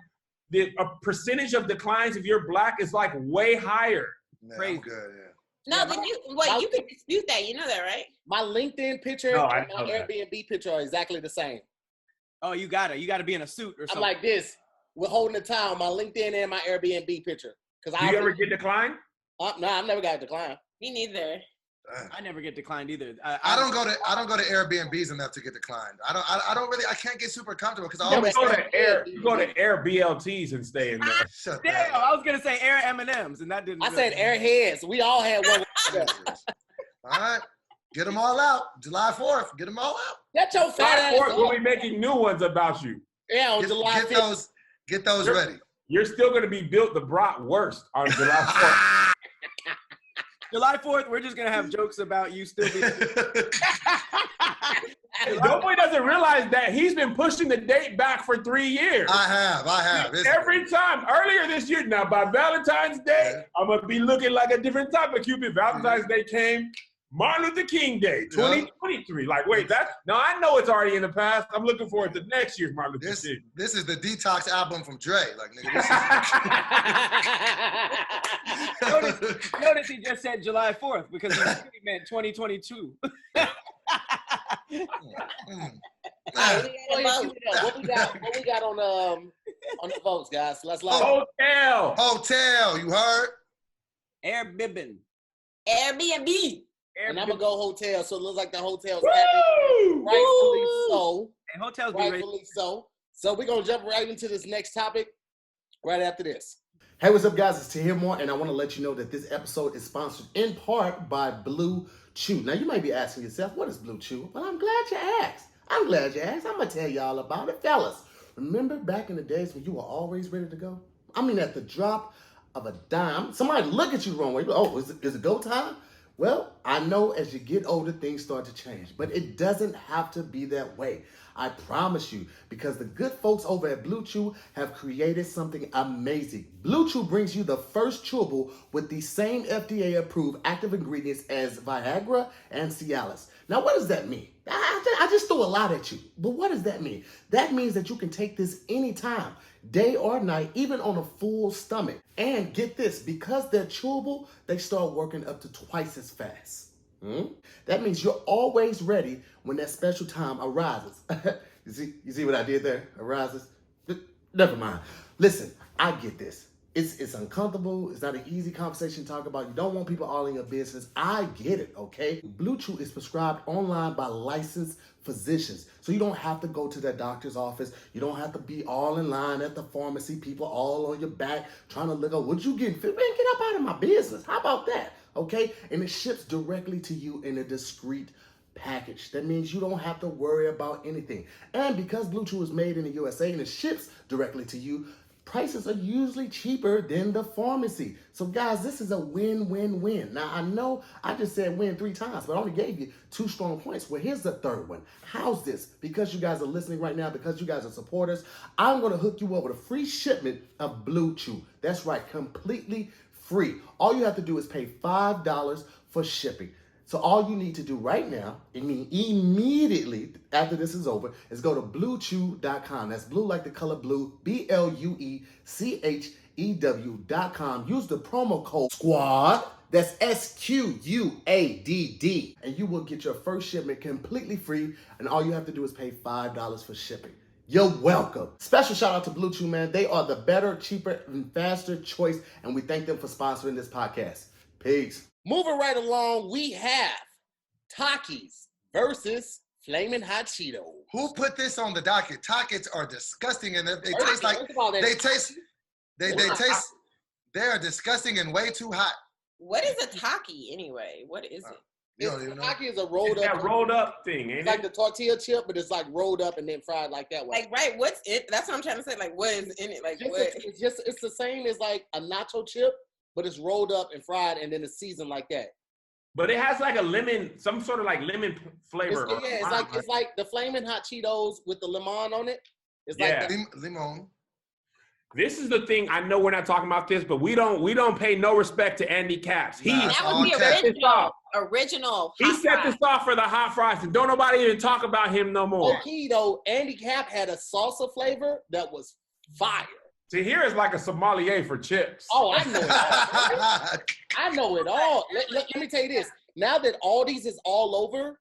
a percentage of declines if you're black is like way higher. Crazy. Good, No, then you can dispute that. You know that, right? My LinkedIn picture and my Airbnb picture are exactly the same. Oh, you gotta be in a suit or something. I'm like this. We're holding the towel, my LinkedIn and my Airbnb picture. Do you ever get declined? No, I've never got a decline. Me neither. I never get declined either. I don't go to Airbnbs enough to get declined. I can't get super comfortable because I always you go to Air BLTs and stay in there. Damn, I was gonna say Air M&Ms and that didn't. I said Airheads. We all had one. All right, get them all out. July 4th, get them all out. Get your fat ass. We'll be making new ones about you. Yeah, on July 5th. Get those ready. You're still going to be built the brat worst on July 4th. July 4th, we're just going to have jokes about you still being... DoBoy doesn't realize that he's been pushing the date back for 3 years. I have. Every time. Earlier this year, now by Valentine's Day, I'm going to be looking like a different type of Cupid. Valentine's Day came. Martin Luther King Day, 2023. Like, wait, I know it's already in the past. I'm looking forward to next year's Martin Luther King. This is the Detox album from Dre. Like, nigga, Notice he just said July 4th because he really meant 2022. What we got on the votes, guys? Let's live. Hotel. You heard? Airbnb. And I'm gonna go hotel, so it looks like the hotel's happy. Rightfully so. And hotels rightfully so. So we're gonna jump right into this next topic right after this. Hey, what's up, guys? It's Tahir Moore, and I want to let you know that this episode is sponsored in part by Blue Chew. Now, you might be asking yourself, what is Blue Chew? Well, I'm glad you asked. I'm going to tell y'all about it. Fellas, remember back in the days when you were always ready to go? I mean, at the drop of a dime, somebody look at you wrong way. Oh, is it go time? Well, I know as you get older, things start to change, but it doesn't have to be that way. I promise you, because the good folks over at Blue Chew have created something amazing. Blue Chew brings you the first chewable with the same FDA-approved active ingredients as Viagra and Cialis. Now, what does that mean? I just threw a lot at you, but what does that mean? That means that you can take this anytime, day or night, even on a full stomach. And get this, because they're chewable, they start working up to twice as fast. That means you're always ready when that special time arises. You see what I did there? Arises? Never mind. Listen, I get this. It's uncomfortable. It's not an easy conversation to talk about. You don't want people all in your business. I get it, okay? Blue Chew is prescribed online by licensed physicians. So you don't have to go to the doctor's office. You don't have to be all in line at the pharmacy, people all on your back trying to look up, what you getting? Man, get up out of my business. How about that? Okay? And it ships directly to you in a discreet package. That means you don't have to worry about anything. And because Blue Chew is made in the USA and it ships directly to you, prices are usually cheaper than the pharmacy. So guys, this is a win-win-win. Now I know I just said win 3 times, but I only gave you 2 strong points. Well, here's the third one. How's this? Because you guys are listening right now, because you guys are supporters, I'm gonna hook you up with a free shipment of Blue Chew. That's right, completely free. All you have to do is pay $5 for shipping. So all you need to do right now, immediately, immediately after this is over is go to bluechew.com. That's blue like the color blue, BLUECHEW.com. Use the promo code SQUAD. That's SQUADD. And you will get your first shipment completely free. And all you have to do is pay $5 for shipping. You're welcome. Special shout out to Blue Chew, man. They are the better, cheaper, and faster choice. And we thank them for sponsoring this podcast. Peace. Moving right along, we have Takis versus Flamin' Hot Cheetos. Who put this on the docket? Takis are disgusting, and they taste like they are disgusting and way too hot. What is a Taki anyway? What is it? You don't even know. Taki is a rolled It's up. that rolled up thing, ain't It's it? like the tortilla chip, but it's like rolled up and then fried like that way. Like, right? What's it? That's what I'm trying to say. Like, what is in it? Like, what? It's the same as like a nacho chip, but it's rolled up and fried and then it's seasoned like that. But it has like a lemon, some sort of like lemon flavor. It's like the Flamin' Hot Cheetos with the lemon on it. It's Yeah. like Limon. This is the thing. I know we're not talking about this, but we don't pay no respect to Andy Caps. He Nah. That was the set this off. original. He set this off for the hot fries, and don't nobody even talk about him no more. okay though. Andy Cap had a salsa flavor that was fire. Tahir is like a sommelier for chips. Oh, I know it all. I know it all. Let me tell you this. Now that Aldi's is all over,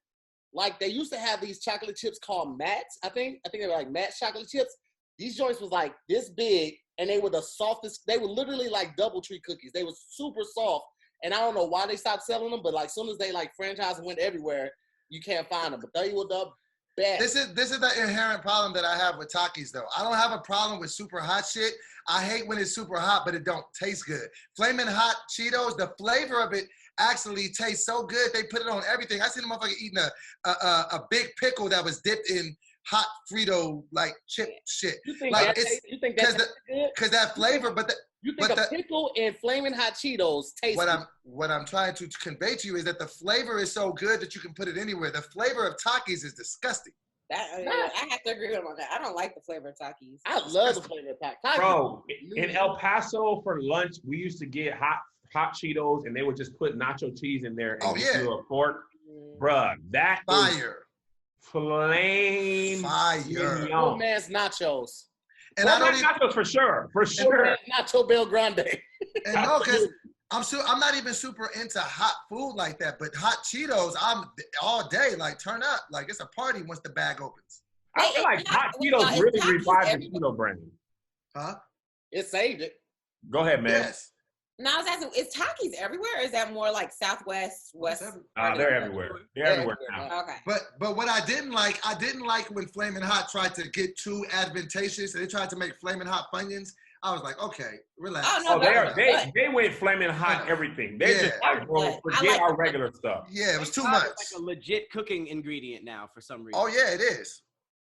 like they used to have these chocolate chips called Mats. I think they were like Mats chocolate chips. These joints was like this big, and they were the softest. They were literally like DoubleTree cookies. They were super soft, and I don't know why they stopped selling them. But like, soon as they like franchised and went everywhere, you can't find them. But they were the best. This is the inherent problem that I have with Takis though. I don't have a problem with super hot shit. I hate when it's super hot, but it don't taste good. Flamin' Hot Cheetos, the flavor of it actually tastes so good. They put it on everything. I seen a motherfucker eating a big pickle that was dipped in hot Frito like chip shit. You think Like you think that's good? because that flavor, You think a pickle and Flamin' Hot Cheetos taste good? What I'm trying to convey to you is that the flavor is so good that you can put it anywhere. The flavor of Takis is disgusting. I have to agree with him on that. I don't like the flavor of Takis. I love the flavor of Takis. Bro, in El Paso for lunch, we used to get hot Cheetos, and they would just put nacho cheese in there and do a fork. Bruh, that Fire. Flame Fire. Poor man's nachos. And I don't even, nachos for sure. Poor man's Nacho Bel Grande. and no, because I'm not even super into hot food like that, but hot Cheetos, I'm all day, like turn up. Like it's a party once the bag opens. I feel like hot Cheetos really revived the Cheeto brand. Huh? It saved it. Go ahead, man. Yes. No, I was asking, is Takis everywhere, or is that more like Southwest, West? They're everywhere. They're everywhere now. Okay. But what I didn't like when Flamin' Hot tried to get too advantageous and they tried to make Flamin' Hot Funyuns. I was like, okay, relax. Oh, no, they went Flamin' Hot everything. They just like, bro, forget our regular stuff. Yeah, it was too much. It's like a legit cooking ingredient now for some reason. Oh yeah, it is.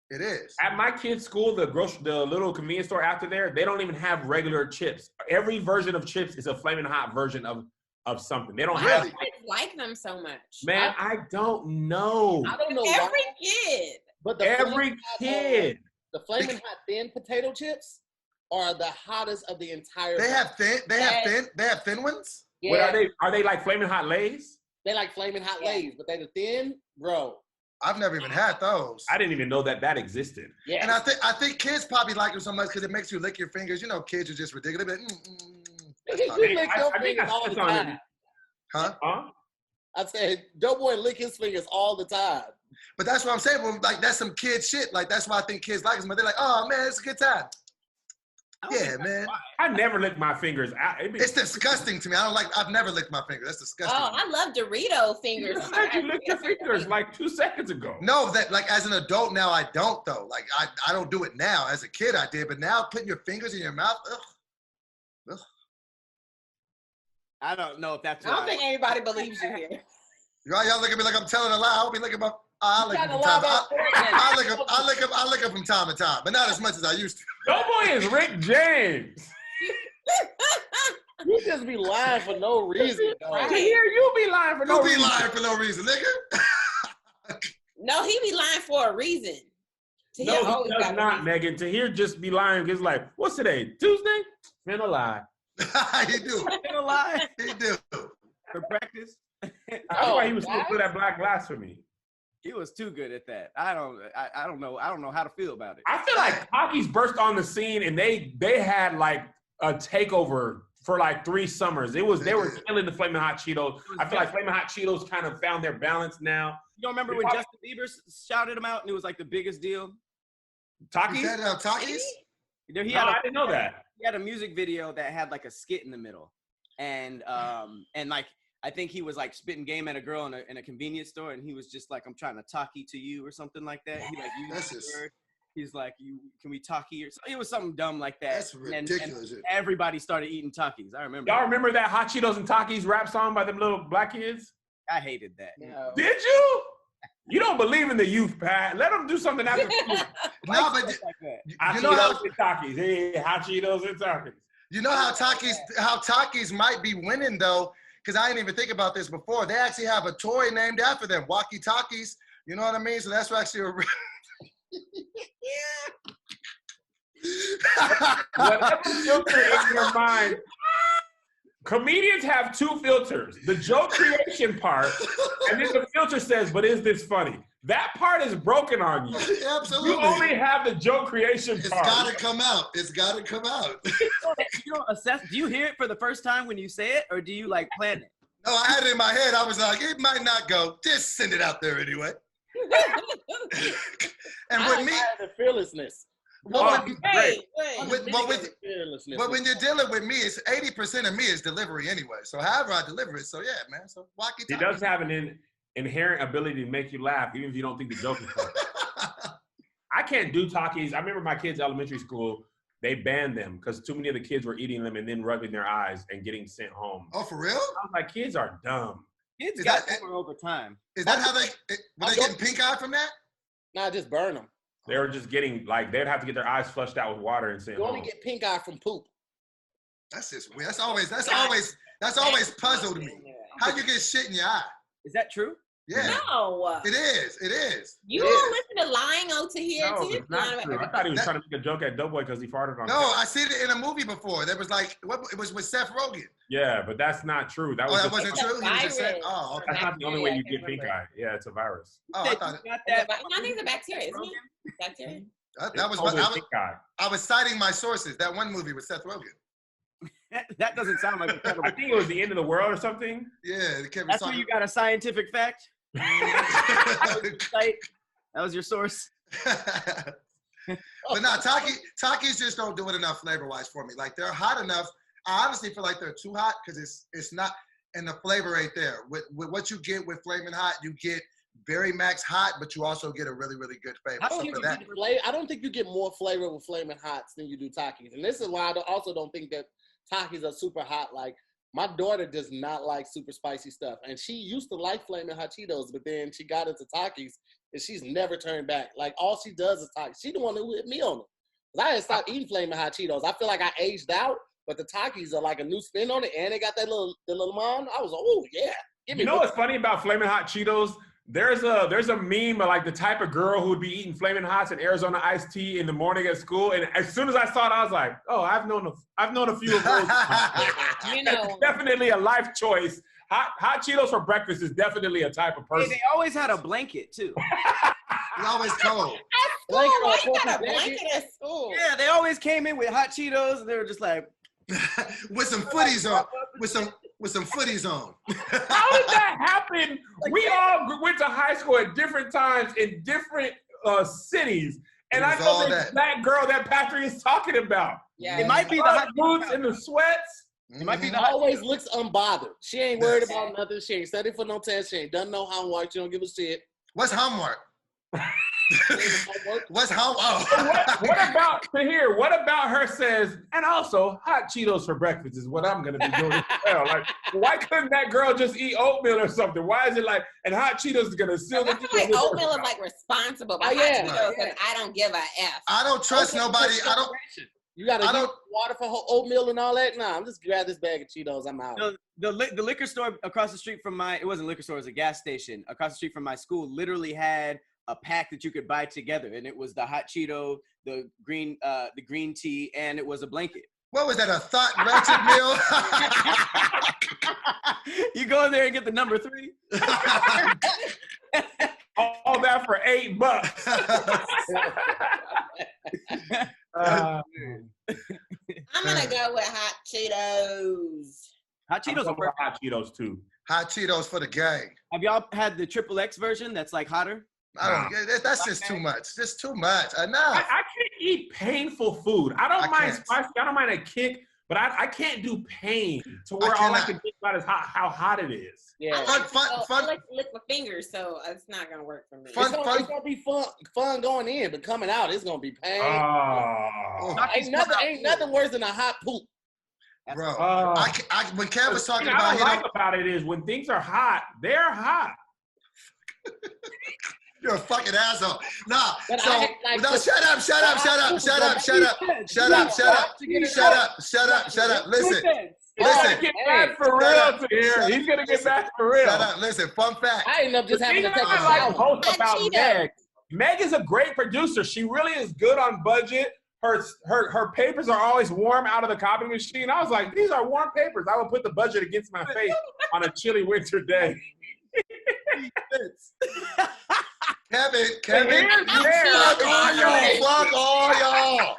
It is. At my kid's school, the little convenience store after there, they don't even have regular chips. Every version of chips is a Flamin' Hot version of something. They don't have. I like them so much. Man, I don't know. I don't know Every why. kid. But Every kid. The Flamin' Hot thin potato chips are the hottest of the entire. They have thin ones. Yeah. What are they? Are they like Flamin' Hot Lays? They like Flamin' Hot Lays, but they the thin, bro. I've never even had those. I didn't even know that existed. Yeah. And I think kids probably like them so much because it makes you lick your fingers. You know, kids are just ridiculous. You lick your fingers all the time. Huh? I said, DoBoy lick his fingers all the time. But that's what I'm saying. Well, like that's some kid shit. Like that's why I think kids like them. But they're like, oh man, it's a good time. Yeah, man. I never lick my fingers. It's disgusting to me. I've never licked my fingers. That's disgusting. Oh, I love Dorito fingers. You said you licked your fingers like 2 seconds ago. No, that like as an adult now I don't though. Like I don't do it now. As a kid I did, but now putting your fingers in your mouth, ugh. I don't know if that's. I don't think anybody believes you here. Y'all look at me like I'm telling a lie. I'll be looking my. I lick them from time. I lick them from time to time, but not as much as I used to. DoBoy is Rick James. You just be lying for no reason. I hear you be lying for no reason. You be lying for no reason, nigga. No, he be lying for a reason. No, he does not, Megan. Tahir just be lying. It's like, what's today? Tuesday? Finna lie. He do. Finna lie. He do. For practice. That's why he was supposed to do that black glass for me. He was too good at that. I don't know how to feel about it. I feel like Takis burst on the scene and they had like a takeover for like 3 summers. They were killing the Flamin' Hot Cheetos. I feel like Flamin' Hot Cheetos kind of found their balance now. You don't remember when Justin Bieber shouted him out and it was like the biggest deal? Takis? Is that Takis? I didn't know that. He had a music video that had like a skit in the middle, and like I think he was like spitting game at a girl in a convenience store, and he was just like, "I'm trying to talkie to you" or something like that. He like used the word. He's like, can we talkie? Or it was something dumb like that. That's ridiculous. And everybody started eating Takis. I remember. Y'all remember that Hot Cheetos and Takis rap song by them little black kids? I hated that. No. Did you? You don't believe in the youth, Pat. Let them do something after school. No, but Hot Cheetos and Takis. Hey, Hot Cheetos and Takis. you know how Takis might be winning though, because I didn't even think about this before. They actually have a toy named after them, Walkie Talkies. You know what I mean? So that's actually a. Whatever filter in your mind. Comedians have 2 filters. The joke creation part, and then the filter says, but is this funny? That part is broken on you. Absolutely. You only have the joke creation part. It's got to come out. It's got to come out. You don't assess. Do you hear it for the first time when you say it, or do you like plan it? No, I had it in my head. I was like, it might not go. Just send it out there anyway. And with me, the fearlessness. but Fearlessness. when you're dealing with me, it's 80% of me is delivery anyway. So however I deliver it. So yeah, man. So walkie He does have an inherent ability to make you laugh, even if you don't think the joke is funny. I can't do Takis. I remember my kids' elementary school, they banned them because too many of the kids were eating them and then rubbing their eyes and getting sent home. Oh, for real? I was like, kids are dumb. Kids got dumber over time. Is that how were they getting pink eye from that? Nah, just burn them. They were just getting, like, they'd have to get their eyes flushed out with water and sent You only home. get pink eye from poop. That's just weird. That's always puzzled me. How you get shit in your eye? Is that true? Yeah. No. It is. You don't listen to Lying O Tahir No, too? it's not true. I thought he was trying to make a joke at DoBoy because he farted on No, I seen it in a movie before. That was like, it was with Seth Rogen. Yeah, but that's not true. That Oh, was that just- wasn't true? He was just saying, oh, okay. That's not the only way you get pink eye. Yeah, it's a virus. Oh, I thought Got I that. think it's a bacteria, isn't it? Bacteria. that was It's what always pink eye. I was citing my sources. That one movie with Seth Rogen. That doesn't sound like a I credible. think it was the end of the world or something. Yeah, the Kevin That's where you got a scientific fact. That was your source. But no, Takis just don't do it enough flavor-wise for me. Like they're hot enough. I honestly feel like they're too hot because it's not, and the flavor ain't there. With what you get with Flamin' Hot, you get very max hot, but you also get a really, really good flavor. I don't think you get more flavor with Flamin' Hots than you do Takis. And this is why I also don't think that Takis are super hot. Like, my daughter does not like super spicy stuff. And she used to like Flamin' Hot Cheetos, but then she got into Takis, and she's never turned back. Like, all she does is Takis. She the one who hit me on it. 'Cause I had stopped eating Flamin' Hot Cheetos. I feel like I aged out, but the Takis are like a new spin on it, and they got the little mom. I was like, oh, yeah. You know what's funny about Flamin' Hot Cheetos? There's a meme of like the type of girl who would be eating Flamin' Hots and Arizona iced tea in the morning at school. And as soon as I saw it, I was like, oh, I've known a few of those. You know, It's definitely a life choice. Hot Cheetos for breakfast is definitely a type of person. They always had a blanket too. It's always cold. at school, why you got a blanket at school? Yeah, they always came in with hot Cheetos, and they were just like, With some footies on. With some footies on. How did that happen? We all went to high school at different times in different cities. And I know that girl that Patrick is talking about. Yeah. it might be the Hot hot boots and the sweats. It might be She the hot always Cheetos. looks unbothered. She ain't worried about nothing. She ain't studied for no test. She ain't done no homework. She don't give a shit. What's homework? What's homework? What about Tahir? What about her says, and also hot Cheetos for breakfast is what I'm gonna be doing as well. Like, why couldn't that girl just eat oatmeal or something? Why is it like, and hot Cheetos is gonna seal I the feel like oatmeal is like responsible, but Oh, yeah. because I don't give a F. I don't trust nobody. You gotta I use don't- water for oatmeal and all that. Nah, I'm just grab this bag of Cheetos. I'm out. The liquor store across the street from it wasn't a liquor store, it was a gas station across the street from my school, literally had a pack that you could buy together, and it was the hot Cheeto, the green tea, and it was a blanket. What was that, a thought ratchet meal? You go in there and get the number 3. Oh, that for $8. I'm gonna go with hot Cheetos. Hot Cheetos I'm are perfect. hot Cheetos too. Hot Cheetos for the gang. Have y'all had the XXX version that's like hotter? I don't. That's just too much. Just too much. Enough. I can't eat painful food. I don't mind can't. spicy. I don't mind a kick, but I can't do pain to where I all I cannot. can think about is how hot it is. Yeah. I Fun. like to lick my fingers, so it's not gonna work for me. Fun. It's gonna be fun going in, but coming out, it's gonna be pain. Oh. Ain't nothing worse than a hot poop. Bro, Oh. when Kev was talking What about, I like about it is when things are hot, they're hot. you're a fucking asshole. Nah, But so I act like no, the- shut up. Listen, He's gonna get back for real to here. Shut He's gonna get listen, back for real. shut up. Listen, fun fact. I end up just The having thing to take a I like shower. most about Cheetos. Meg, Meg is a great producer. She really is good on budget. Her papers are always warm out of the copy machine. I was like, these are warm papers. I would put the budget against my face on a chilly winter day. Kevin, Here's fuck all y'all.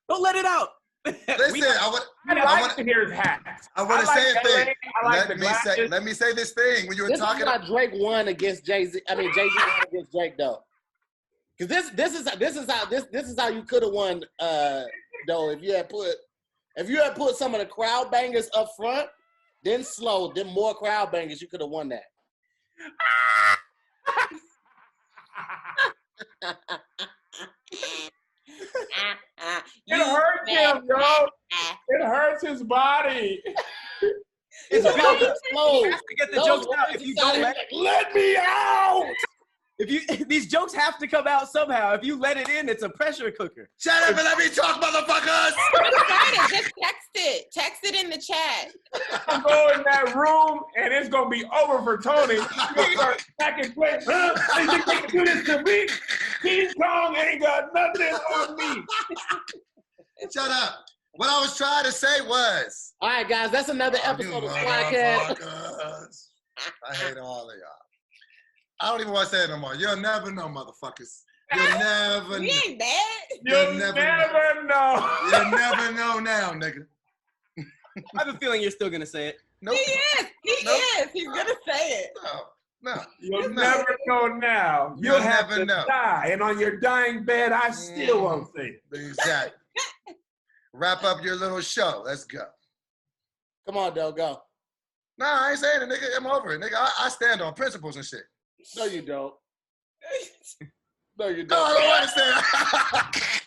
Don't let it out. Listen, I like to hear his hats. I want to like say a LA, thing. I like the glasses. Let me say this thing. When you were This talking is why Drake won against Jay-Z. I mean, Jay-Z won against Drake though. Because this is how you could have won though if you had put some of the crowd bangers up front, then slow, then more crowd bangers, you could have won that. It hurts him, yo. It hurts his body. It's Those built up. slow. You have to get the Those jokes out. words If you sounded don't Let me out. these jokes have to come out somehow. If you let it in, it's a pressure cooker. Shut up and let me talk, motherfuckers. Excited, just text it. Text it in the chat. I'm going in that room and it's gonna be over for Tony. He's gonna start packing plates. Huh? They think they can do this to me? King Kong ain't got nothing on me. Shut up. What I was trying to say was. All right, guys, that's another You episode of SquADD. motherfuckers. I hate all of y'all. I don't even want to say it no more. You'll never know, motherfuckers. You'll never We know. ain't bad. You'll never never know. You'll never know now, nigga. I have a feeling you're still gonna say it. Nope. He is. He Nope. is. He's gonna say it. No. You'll No. never know now. You'll have never to know. die. And on your dying bed, I still won't say it. Exactly. Wrap up your little show. Let's go. Come on, Doe, go. Nah, I ain't saying it, nigga. I'm over it, nigga. I stand on principles and shit. No, you don't. No, you No, I don't. don't understand.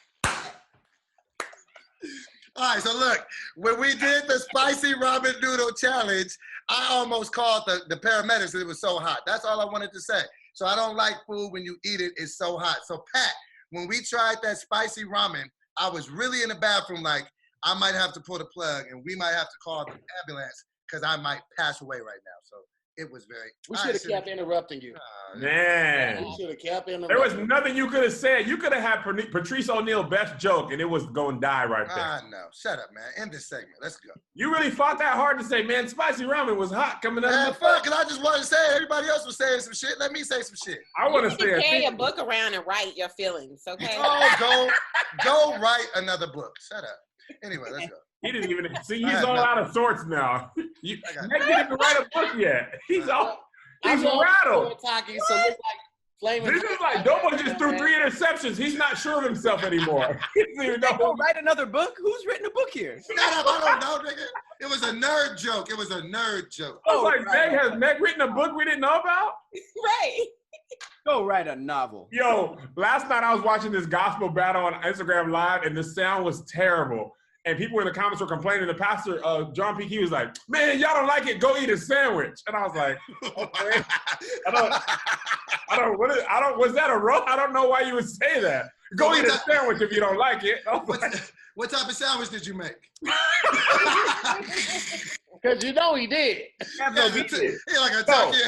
All right, so look, when we did the spicy ramen noodle challenge, I almost called the paramedics. It was so hot. That's all I wanted to say. So I don't like food when you eat it. It's so hot. So Pat, when we tried that spicy ramen, I was really in the bathroom like, I might have to pull the plug and we might have to call the ambulance because I might pass away right now. So it was very. We should have kept interrupting you. Man. We should have kept interrupting. There was nothing you could have said. You could have had Patrice O'Neal best joke and it was going to die right there. I know. Shut up, man. End this segment. Let's go. You really fought that hard to say, man, spicy ramen was hot coming up. Man, fuck it. I just wanted to say it. Everybody else was saying some shit. Let me say some shit. I want You to need say to carry it. a book around and write your feelings, okay? Oh, go write another book. Shut up. Anyway, let's go. He didn't even see. I He's had all nothing. out of sorts now. You I got Nick didn't even write a book yet. He's all. He's rattled. Takis, so look like Flamin. This is like DoBoy just threw 3 interceptions. He's not sure of himself anymore. He doesn't even know. Don't write another book? Who's written a book here? Shut up. I don't know, nigga. It was a nerd joke. It was a nerd joke. I was like, has Meg written a book we didn't know about? Right. Go write a novel. Yo, last night I was watching this gospel battle on Instagram Live, and the sound was terrible. And people in the comments were complaining. The pastor, John P. Key, was like, man, y'all don't like it, go eat a sandwich. And I was like, okay. Was that a roast? I don't know why you would say that. Go eat a sandwich if you don't like it. What type of sandwich did you make? Because you know he did. He like a turkey.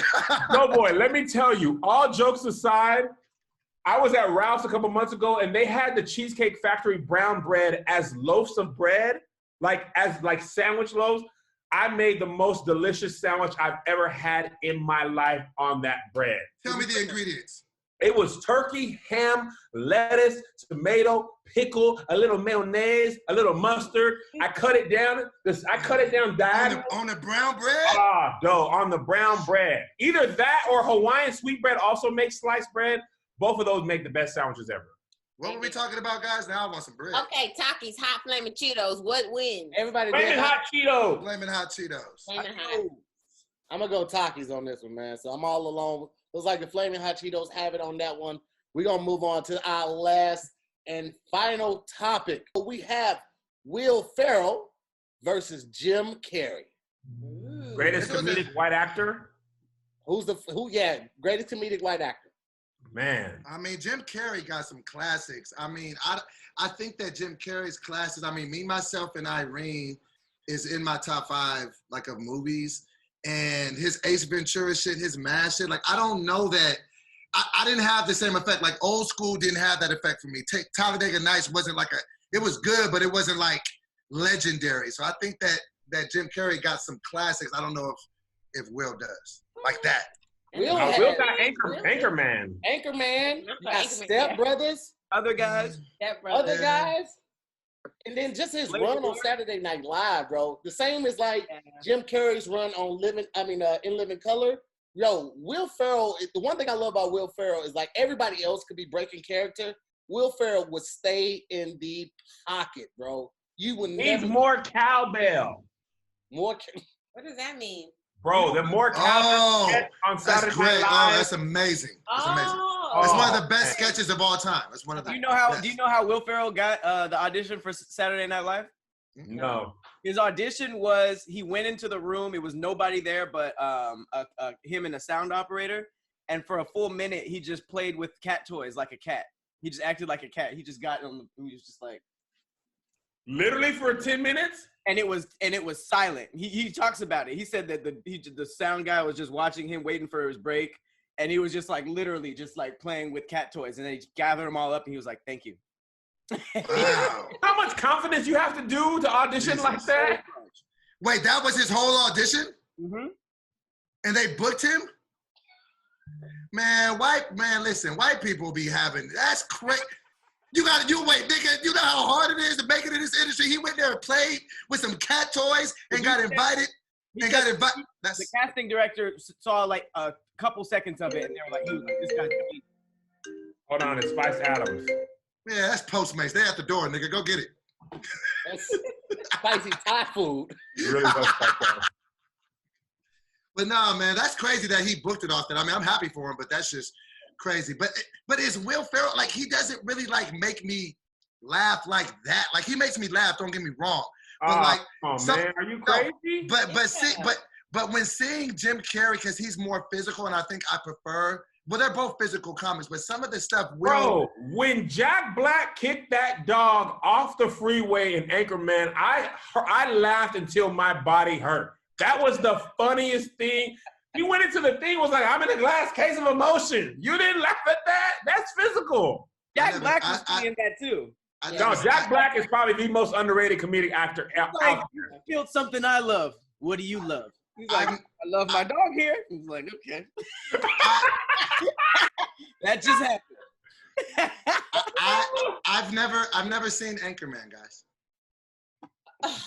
DoBoy, let me tell you, all jokes aside, I was at Ralph's a couple months ago, and they had the Cheesecake Factory brown bread as loaves of bread, like sandwich loaves. I made the most delicious sandwich I've ever had in my life on that bread. Tell me the ingredients. It was turkey, ham, lettuce, tomato, pickle, a little mayonnaise, a little mustard. I cut it down. Diagonal. On the brown bread? On the brown bread. Either that or Hawaiian sweet bread also makes sliced bread. Both of those make the best sandwiches ever. What were we talking about, guys? Now I want some bread. Okay, Takis, hot flaming Cheetos. What wins? Everybody Flamin' hot Cheetos. Flamin' hot Cheetos. Flaming hot. I'm gonna go Takis on this one, man. So I'm all alone. Looks like the Flamin' Hot Cheetos have it on that one. We're gonna move on to our last and final topic. We have Will Ferrell versus Jim Carrey. Greatest comedic white actor. Greatest comedic white actor. Man. I mean, Jim Carrey got some classics. I mean, I think that Jim Carrey's classics, I mean, Me, Myself, and Irene is in my top 5, like, of movies. And his Ace Ventura shit, his Mad shit, like, I don't know that, I didn't have the same effect. Like, Old School didn't have that effect for me. Talladega Nights wasn't like it was good, but it wasn't, like, legendary. So I think that Jim Carrey got some classics. I don't know if Will does, like that. Will got Anchorman. Anchorman. You got Step Brothers. Other guys. Other guys. And then just his run on Saturday Night Live, bro. The same as like Jim Carrey's run on In Living Color. Yo, Will Ferrell, the one thing I love about Will Ferrell is like everybody else could be breaking character. Will Ferrell would stay in the pocket, bro. You would never. He's more cowbell. What does that mean? Bro, the more cowbell on Saturday Night Live. Oh, that's amazing. That's amazing. It's one of the best sketches of all time. It's one of the. Do you know how Will Ferrell got the audition for Saturday Night Live? No. His audition was he went into the room. It was nobody there but him and a sound operator. And for a full minute, he just played with cat toys like a cat. He just acted like a cat. He just got him. He was just like. Literally for 10 minutes? And it was silent. He talks about it. He said that the sound guy was just watching him, waiting for his break, and he was just like literally just like playing with cat toys, and then he gathered them all up, and he was like, "Thank you." Wow. How much confidence you have to do to audition like that? Wait, that was his whole audition? Mm-hmm. And they booked him? Man, listen, white people be having, that's crazy. Wait, nigga, you know how hard it is to make it in this industry? He went there and played with some cat toys and got invited. The casting director saw like a couple seconds of it, and they were like, this guy's gonna be. Hold on, it's Spice Adams. Yeah, that's Postmates. They at the door, nigga. Go get it. That's spicy Thai food. Really does Spice Adams. But nah, man, that's crazy that he booked it off that. I mean, I'm happy for him, but that's just crazy. But is Will Ferrell, like, he doesn't really like make me laugh like that. Like, he makes me laugh, don't get me wrong. But like, man, are you crazy? But when seeing Jim Carrey, because he's more physical, and I think I prefer. Well, they're both physical comics, but some of the stuff. Bro, when Jack Black kicked that dog off the freeway in Anchorman, I laughed until my body hurt. That was the funniest thing. He went into the thing, was like, I'm in a glass case of emotion. You didn't laugh at that? That's physical. Jack Black was seeing that too. No, Jack Black is probably the most underrated comedic actor out there. You killed something I love. What do you love? He's like, I love my dog here. He's like, okay. That just happened. I've never seen Anchorman, guys.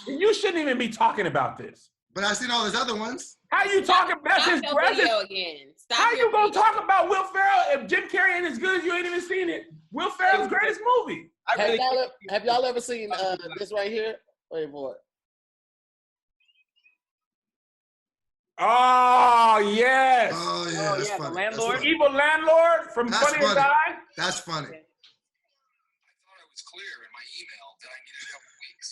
You shouldn't even be talking about this. But I've seen all his other ones. How you talking about his presence? How you gonna talk about Will Ferrell if Jim Carrey ain't as good as you ain't even seen it? Will Ferrell's greatest movie. Have y'all ever seen this right here? Wait for it. Oh yes. Oh yeah, that's funny. The landlord, that's evil landlord from Funny or Die. That's funny. I thought it was clear in my email that I needed a couple weeks.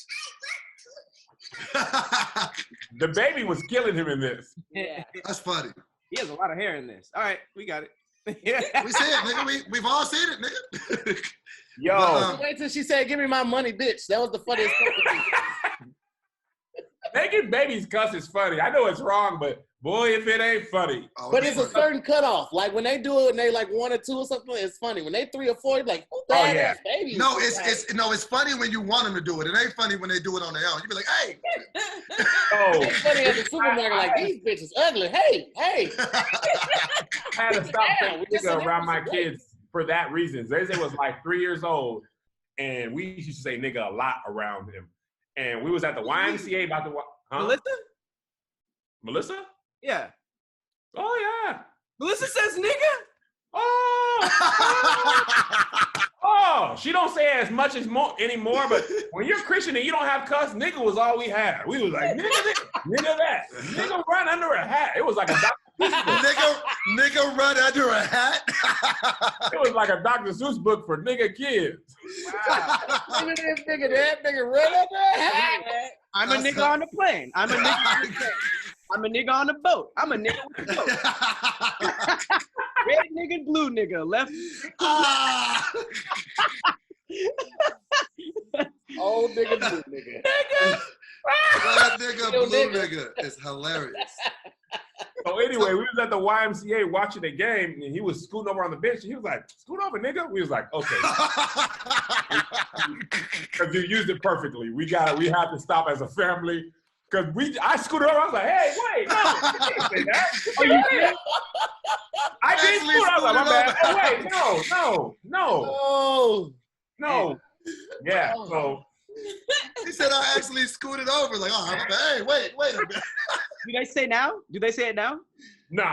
The baby was killing him in this. Yeah, that's funny. He has a lot of hair in this. All right, we got it. We see it, nigga. We've all seen it, nigga. Yo, wait till she said, "Give me my money, bitch." That was the funniest thing. making babies cuss is funny. I know it's wrong, but Boy, if it ain't funny. Oh, But it's a certain cutoff. Like when they do it and they like 1 or 2 or something, it's funny. When they 3 or 4, you're like, oh, badass baby. No, it's funny when you want them to do it. It ain't funny when they do it on their own. You be like, hey. Oh, It's funny at the supermarket, like these bitches ugly. Hey. I had to stop saying nigga around my kids for that reason. Zay was like 3 years old, and we used to say nigga a lot around him. And we was at the YMCA about to Melissa? Yeah. Oh, yeah. Melissa says nigga? Oh, she don't say as much as anymore, but when you're Christian and you don't have cuss, nigga was all we had. We was like, nigga that. Nigga run under a hat. It was like a Dr. Seuss book. nigga run under a hat. It was like a Dr. Seuss book for nigga kids. Wow. Look at this nigga, that nigga run up that. I'm a nigga on the plane. I'm a nigga on the plane. I'm a nigga on the boat. I'm a nigga with the boat. Red nigga, blue nigga, left. Old nigga, blue nigga. Red nigga, blue nigga. It's hilarious. So anyway, we was at the YMCA watching the game, and he was scooting over on the bench, and he was like, scoot over, nigga. We was like, okay. Because you used it perfectly. We have to stop as a family. Because I scooted over, I was like, hey, wait, no. I didn't scoot. I was like, my bad. Oh, wait, no. Yeah, so. He said I actually scooted over. Like, hey, wait a minute. Do they say now? Do they say it now? No.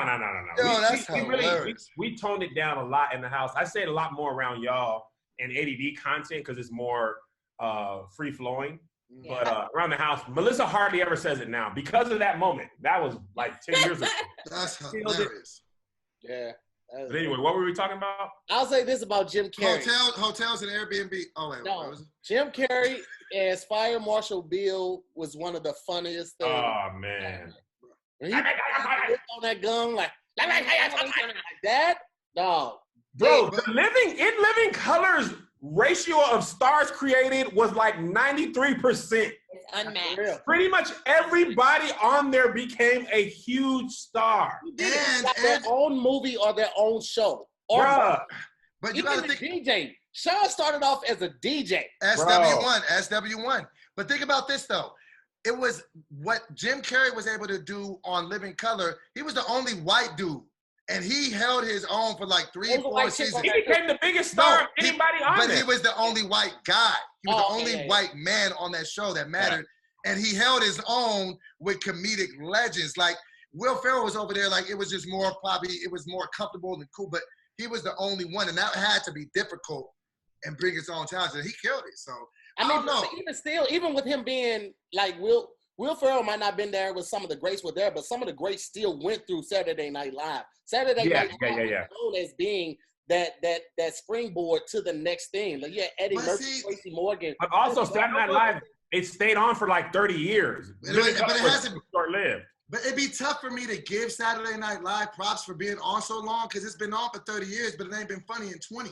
Yo, that's hilarious. We toned it down a lot in the house. I say it a lot more around y'all and ADD content because it's more free flowing. Yeah. But around the house, Melissa hardly ever says it now because of that moment. That was like 10 years ago. That's hilarious. Yeah. But anyway, what were we talking about? I'll say this about Jim Carrey. Hotels and Airbnb. Oh, wait, what was it? Jim Carrey as Fire Marshal Bill was one of the funniest things. Oh, man. When he on that gun like that, dog. Bro, the living colors ratio of stars created was like 93%. It's unmatched. Pretty much everybody on there became a huge star. And their own movie or their own show. Or bruh. But you gotta think DJ. Sean started off as a DJ. SW1. But think about this though. It was what Jim Carrey was able to do on Living Color. He was the only white dude. And he held his own for like 3 or 4 seasons. He became the biggest star of anybody on there. But he was the only white guy. He was the only white man on that show that mattered. Yeah. And he held his own with comedic legends. Like Will Ferrell was over there, like it was just more it was more comfortable and cool. But he was the only one. And that had to be difficult and bring its own challenge. And he killed it. So I don't know. Even with him being like Will Ferrell might not have been there with some of the greats were there, but some of the greats still went through Saturday Night Live. Saturday Night Live is known as being that springboard to the next thing. Like Eddie Murphy, Tracy Morgan. But also Saturday Night Live, it stayed on for like 30 years. But it hasn't short-lived. But it'd be tough for me to give Saturday Night Live props for being on so long because it's been on for 30 years, but it ain't been funny in 20.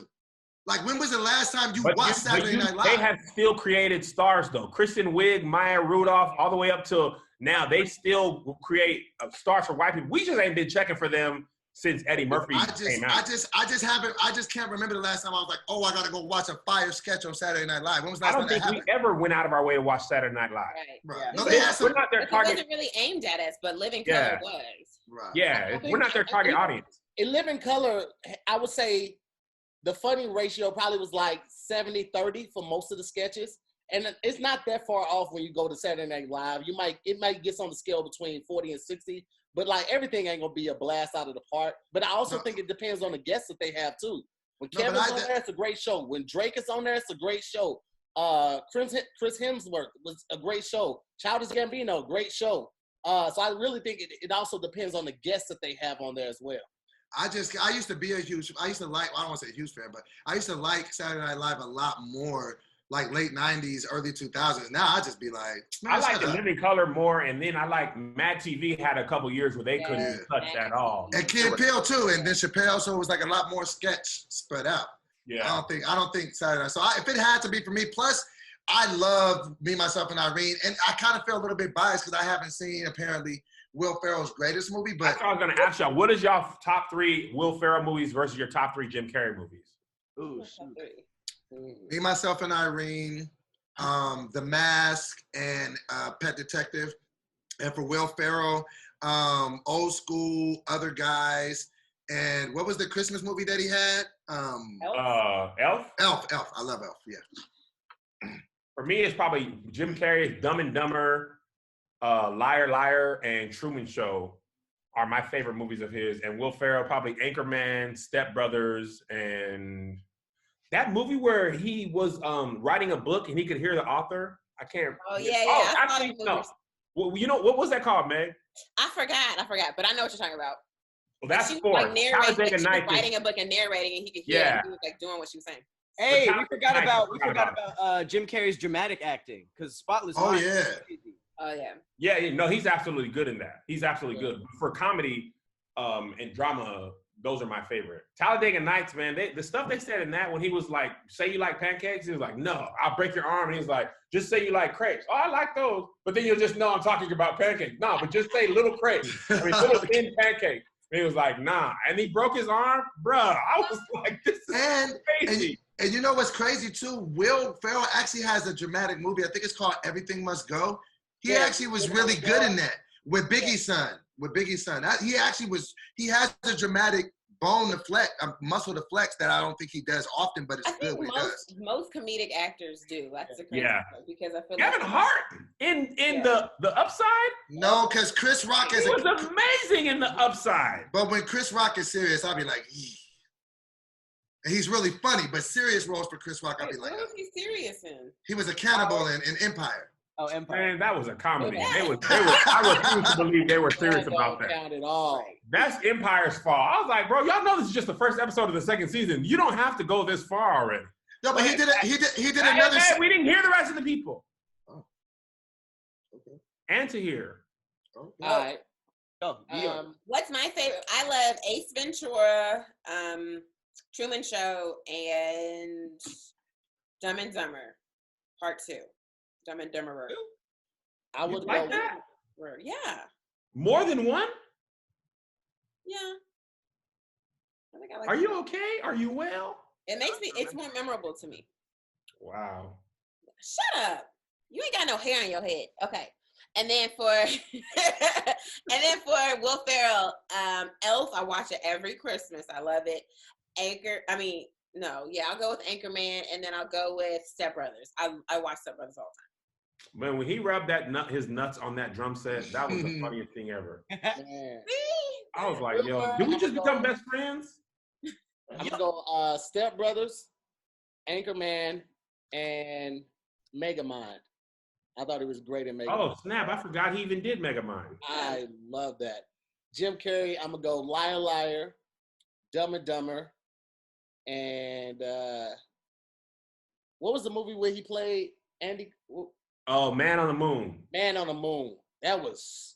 Like, when was the last time you watched Saturday Night Live? They have still created stars, though. Kristen Wiig, Maya Rudolph, all the way up till now, they still create stars for white people. We just ain't been checking for them since Eddie Murphy came out. I just can't remember the last time I was like, oh, I got to go watch a fire sketch on Saturday Night Live. When was the last time that happened? We ever went out of our way to watch Saturday Night Live. Right. Yeah. No, we're not their target. It wasn't really aimed at us, but Living Color was. Right. Yeah, we're not their target audience. In Living Color, I would say the funny ratio probably was like 70-30 for most of the sketches. And it's not that far off when you go to Saturday Night Live. It might get on the scale between 40 and 60, but like everything ain't gonna be a blast out of the park. But I also think it depends on the guests that they have too. When Kevin's on there, it's a great show. When Drake is on there, it's a great show. Chris Hemsworth was a great show. Childish Gambino, great show. So I really think it also depends on the guests that they have on there as well. I used to like, I don't want to say a huge fan, but I used to like Saturday Night Live a lot more, like late 90s, early 2000s. Now I just be like, I like the Living Color more, and then I like Mad TV had a couple years where they couldn't touch at all. And Kid Peele too, and then Chappelle, so it was like a lot more sketch spread out. Yeah. I don't think Saturday Night. So if it had to be for me, plus I love Me, Myself, and Irene, and I kind of feel a little bit biased because I haven't seen apparently Will Ferrell's greatest movie, but That's what I was gonna ask y'all. What is y'all top 3 Will Ferrell movies versus your top 3 Jim Carrey movies? Ooh, shoot. Me, Myself, and Irene, The Mask, and Pet Detective. And for Will Ferrell, Old School, Other Guys, and what was the Christmas movie that he had? Elf? Elf. I love Elf, yeah. For me, it's probably Jim Carrey's Dumb and Dumber, Liar Liar, and Truman Show are my favorite movies of his. And Will Ferrell, probably Anchorman, Step Brothers, and that movie where he was writing a book and he could hear the author. I can't. Oh yeah. Oh, I actually, no. Well, you know what was that called, Meg? I forgot, but I know what you're talking about. Well, that's she was sports. like narrating, Talladega she was Nights is- writing a book and narrating, and he could hear it. And he was like doing what she was saying. Hey, But we forgot Talladega about Nights, Jim Carrey's dramatic acting because Spotless Oh, Mind. yeah. Oh yeah. Yeah, no, he's absolutely good in that. He's absolutely good. For comedy and drama, those are my favorite. Talladega Nights, man, the stuff they said in that when he was like, say you like pancakes, he was like, no, I'll break your arm. And he was like, just say you like crepes. Oh, I like those. But then you'll just know I'm talking about pancakes. No, but just say little crepes. I mean, little thin pancakes. And he was like, nah. And he broke his arm? Bruh, I was like, this is crazy. And you know what's crazy too? Will Ferrell actually has a dramatic movie. I think it's called Everything Must Go. He actually was really good in that with Biggie's son. He has a dramatic bone to flex, a muscle to flex that I don't think he does often, but it's good when he does. Most comedic actors do. That's the crazy part, because I feel Kevin like Hart in the Upside? No, because Chris Rock He was amazing in the Upside. But when Chris Rock is serious, I'll be like, "Eeh." And he's really funny, but serious roles for Chris Rock, I'll be like, what was he serious in? he was a cannibal in Empire. Oh, Empire. Man, that was a comedy. Yeah. I refuse to believe they were serious That about don't that. count at all. That's Empire's fault. I was like, bro, y'all know this is just the first episode of the second season. You don't have to go this far already. No, but he did Hey, another. hey, we didn't hear the rest of the people. Oh. Okay. And to hear. Okay. All right. Oh, What's my favorite? I love Ace Ventura, Truman Show, and Dumb and Dumber, Part 2. Dumb and Dumberer. I You would like go. that? Yeah. More than one? Yeah. I think I like Are it. you okay? Are you well? It's more memorable to me. Wow. Shut up. You ain't got no hair on your head. Okay. And then for Will Ferrell, Elf, I watch it every Christmas. I love it. I'll go with Anchorman, and then I'll go with Step Brothers. I watch Step Brothers all the time. Man, when he rubbed his nuts on that drum set, that was the funniest thing ever. Man. I was like, yo, did we just become best friends? I'm gonna go Step Brothers, Anchorman, and Megamind. I thought he was great in Megamind. Oh, snap. I forgot he even did Megamind. I love that. Jim Carrey, I'm gonna go Liar Liar, Dumb and Dumber, and what was the movie where he played Andy? Oh, Man on the Moon. Man on the Moon. That was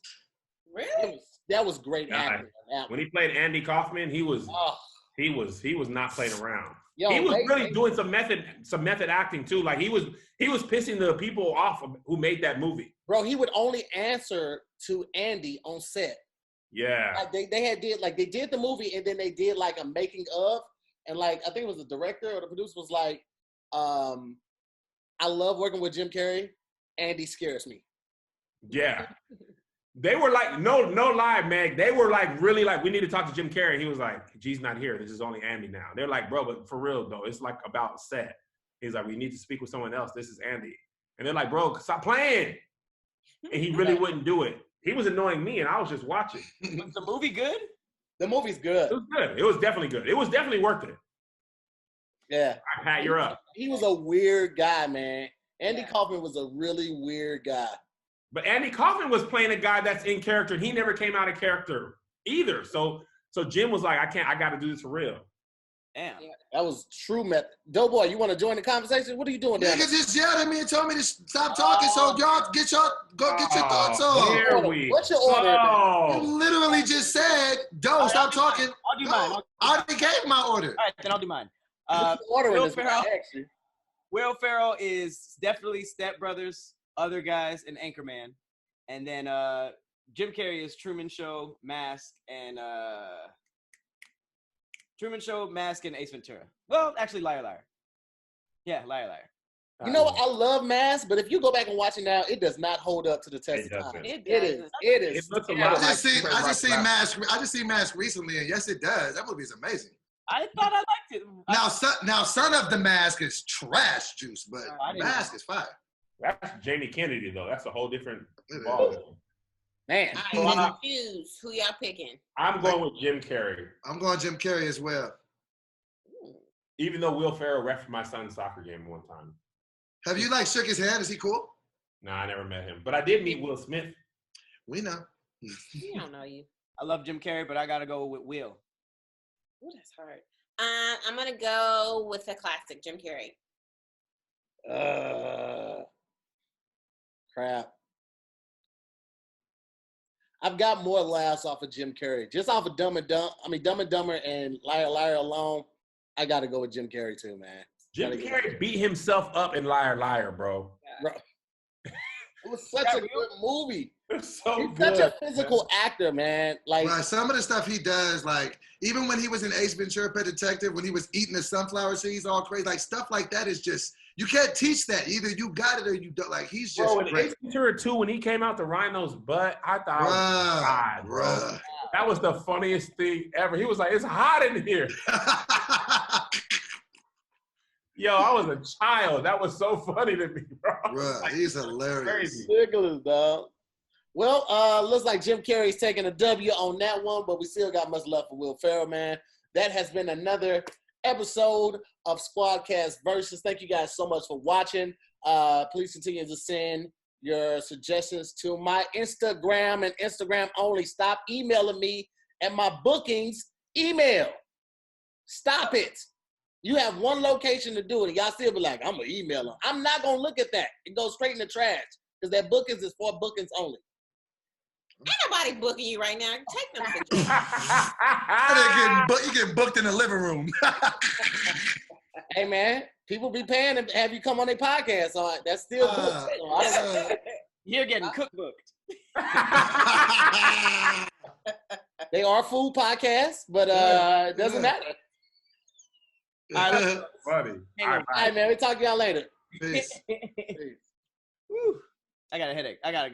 Really? that was great Yeah. acting. on that When one. he played Andy Kaufman, he was Oh, not playing around. yo, He was they- really they- doing some method acting too. Like he was pissing the people off who made that movie. Bro, he would only answer to Andy on set. Yeah. Like they did the movie and then they did like a making of, and like I think it was the director or the producer was like, I love working with Jim Carrey. Andy scares me. Yeah. They were like, no lie, Meg. They were like really like, we need to talk to Jim Carrey. He was like, G's not here. This is only Andy now. They're like, bro, but for real though, it's like about set. He's like, we need to speak with someone else. This is Andy. And they're like, bro, stop playing. And he really wouldn't do it. He was annoying me and I was just watching. Was the movie good? The movie's good. It was good. It was definitely good. It was definitely worth it. Yeah. All right, Pat, you're up. He was a weird guy, man. Andy Yeah. Kaufman was a really weird guy. But Andy Kaufman was playing a guy that's in character. And he never came out of character either. So Jim was like, I got to do this for real. Damn. That was true method. DoBoy, you want to join the conversation? What are you doing down there? Niggas just yelled at me and told me to stop talking, so y'all get your thoughts on. Here we What's your order? You go. literally just said, "Don't stop talking." I'll do mine. No, I already gave my order. All right, then I'll do mine. What's your order in Will this one? Ferrell. Actually. Will Ferrell is definitely Step Brothers, Other Guys, and Anchorman. And then Jim Carrey is Truman Show, Mask, and Ace Ventura. Well, actually, Liar Liar. Yeah, Liar Liar. You know what? I love Mask, but if you go back and watch it now, it does not hold up to the test It of doesn't. time. It It doesn't. is. It is. It looks a Yeah, lot I like just seen Super Rock. I just seen Mask recently, and yes, it does. That movie is amazing. I thought I liked it. Now, Son of the Mask is trash juice, but I didn't Mask is fire. That's Jamie Kennedy though. That's a whole different It ball. is. Man. All right, let's choose. Who y'all picking? I'm going with Jim Carrey, I'm going Jim Carrey as well. even though Will Ferrell ref my son's soccer game one time. Have you like shook his hand? Is he cool? No, I never met him, but I did meet Will Smith. We know. We don't know you. I love Jim Carrey, but I gotta go with Will. Ooh, that's hard. I'm gonna go with the classic Jim Carrey. Crap. I've got more laughs off of Jim Carrey. Just off of Dumb and Dumber and Liar Liar alone, I got to go with Jim Carrey too, man. Jim Carrey beat himself up in Liar Liar, bro. Bro. It was such a good movie. It's so He's good. such a physical actor, man. Like, Right, some of the stuff he does, like even when he was in Ace Ventura: Pet Detective, when he was eating the sunflower seeds all crazy, like stuff like that is just you can't teach that. Either you got it or you don't. Like he's just Bro, in great. Ace Ventura 2, when he came out the Rhino's butt, I thought, I was God, bro. Bruh. That was the funniest thing ever. He was like, "It's hot in here." Yo, I was a child. That was so funny to me, bro. Bruh, he's hilarious. Crazy. ridiculous, dog. Well, looks like Jim Carrey's taking a W on that one, but we still got much left for Will Ferrell, man. That has been another episode of SquADcast Versus. Thank you guys so much for watching. Please continue to send your suggestions to my Instagram and Instagram only. Stop emailing me at my bookings email. Stop it. You have one location to do it, and y'all still be like, I'm going to email them. I'm not going to look at that. It goes straight in the trash because that bookings is for bookings only. Ain't nobody booking you right now. Take them pictures. You get booked in the living room. Hey, man, people be paying to have you come on their podcast. So that's still good. You're getting cookbooked. They are food podcasts, but it doesn't matter. All right, Funny. Hang on. All right, man. We'll talk to y'all later. Peace. I got a headache. I got to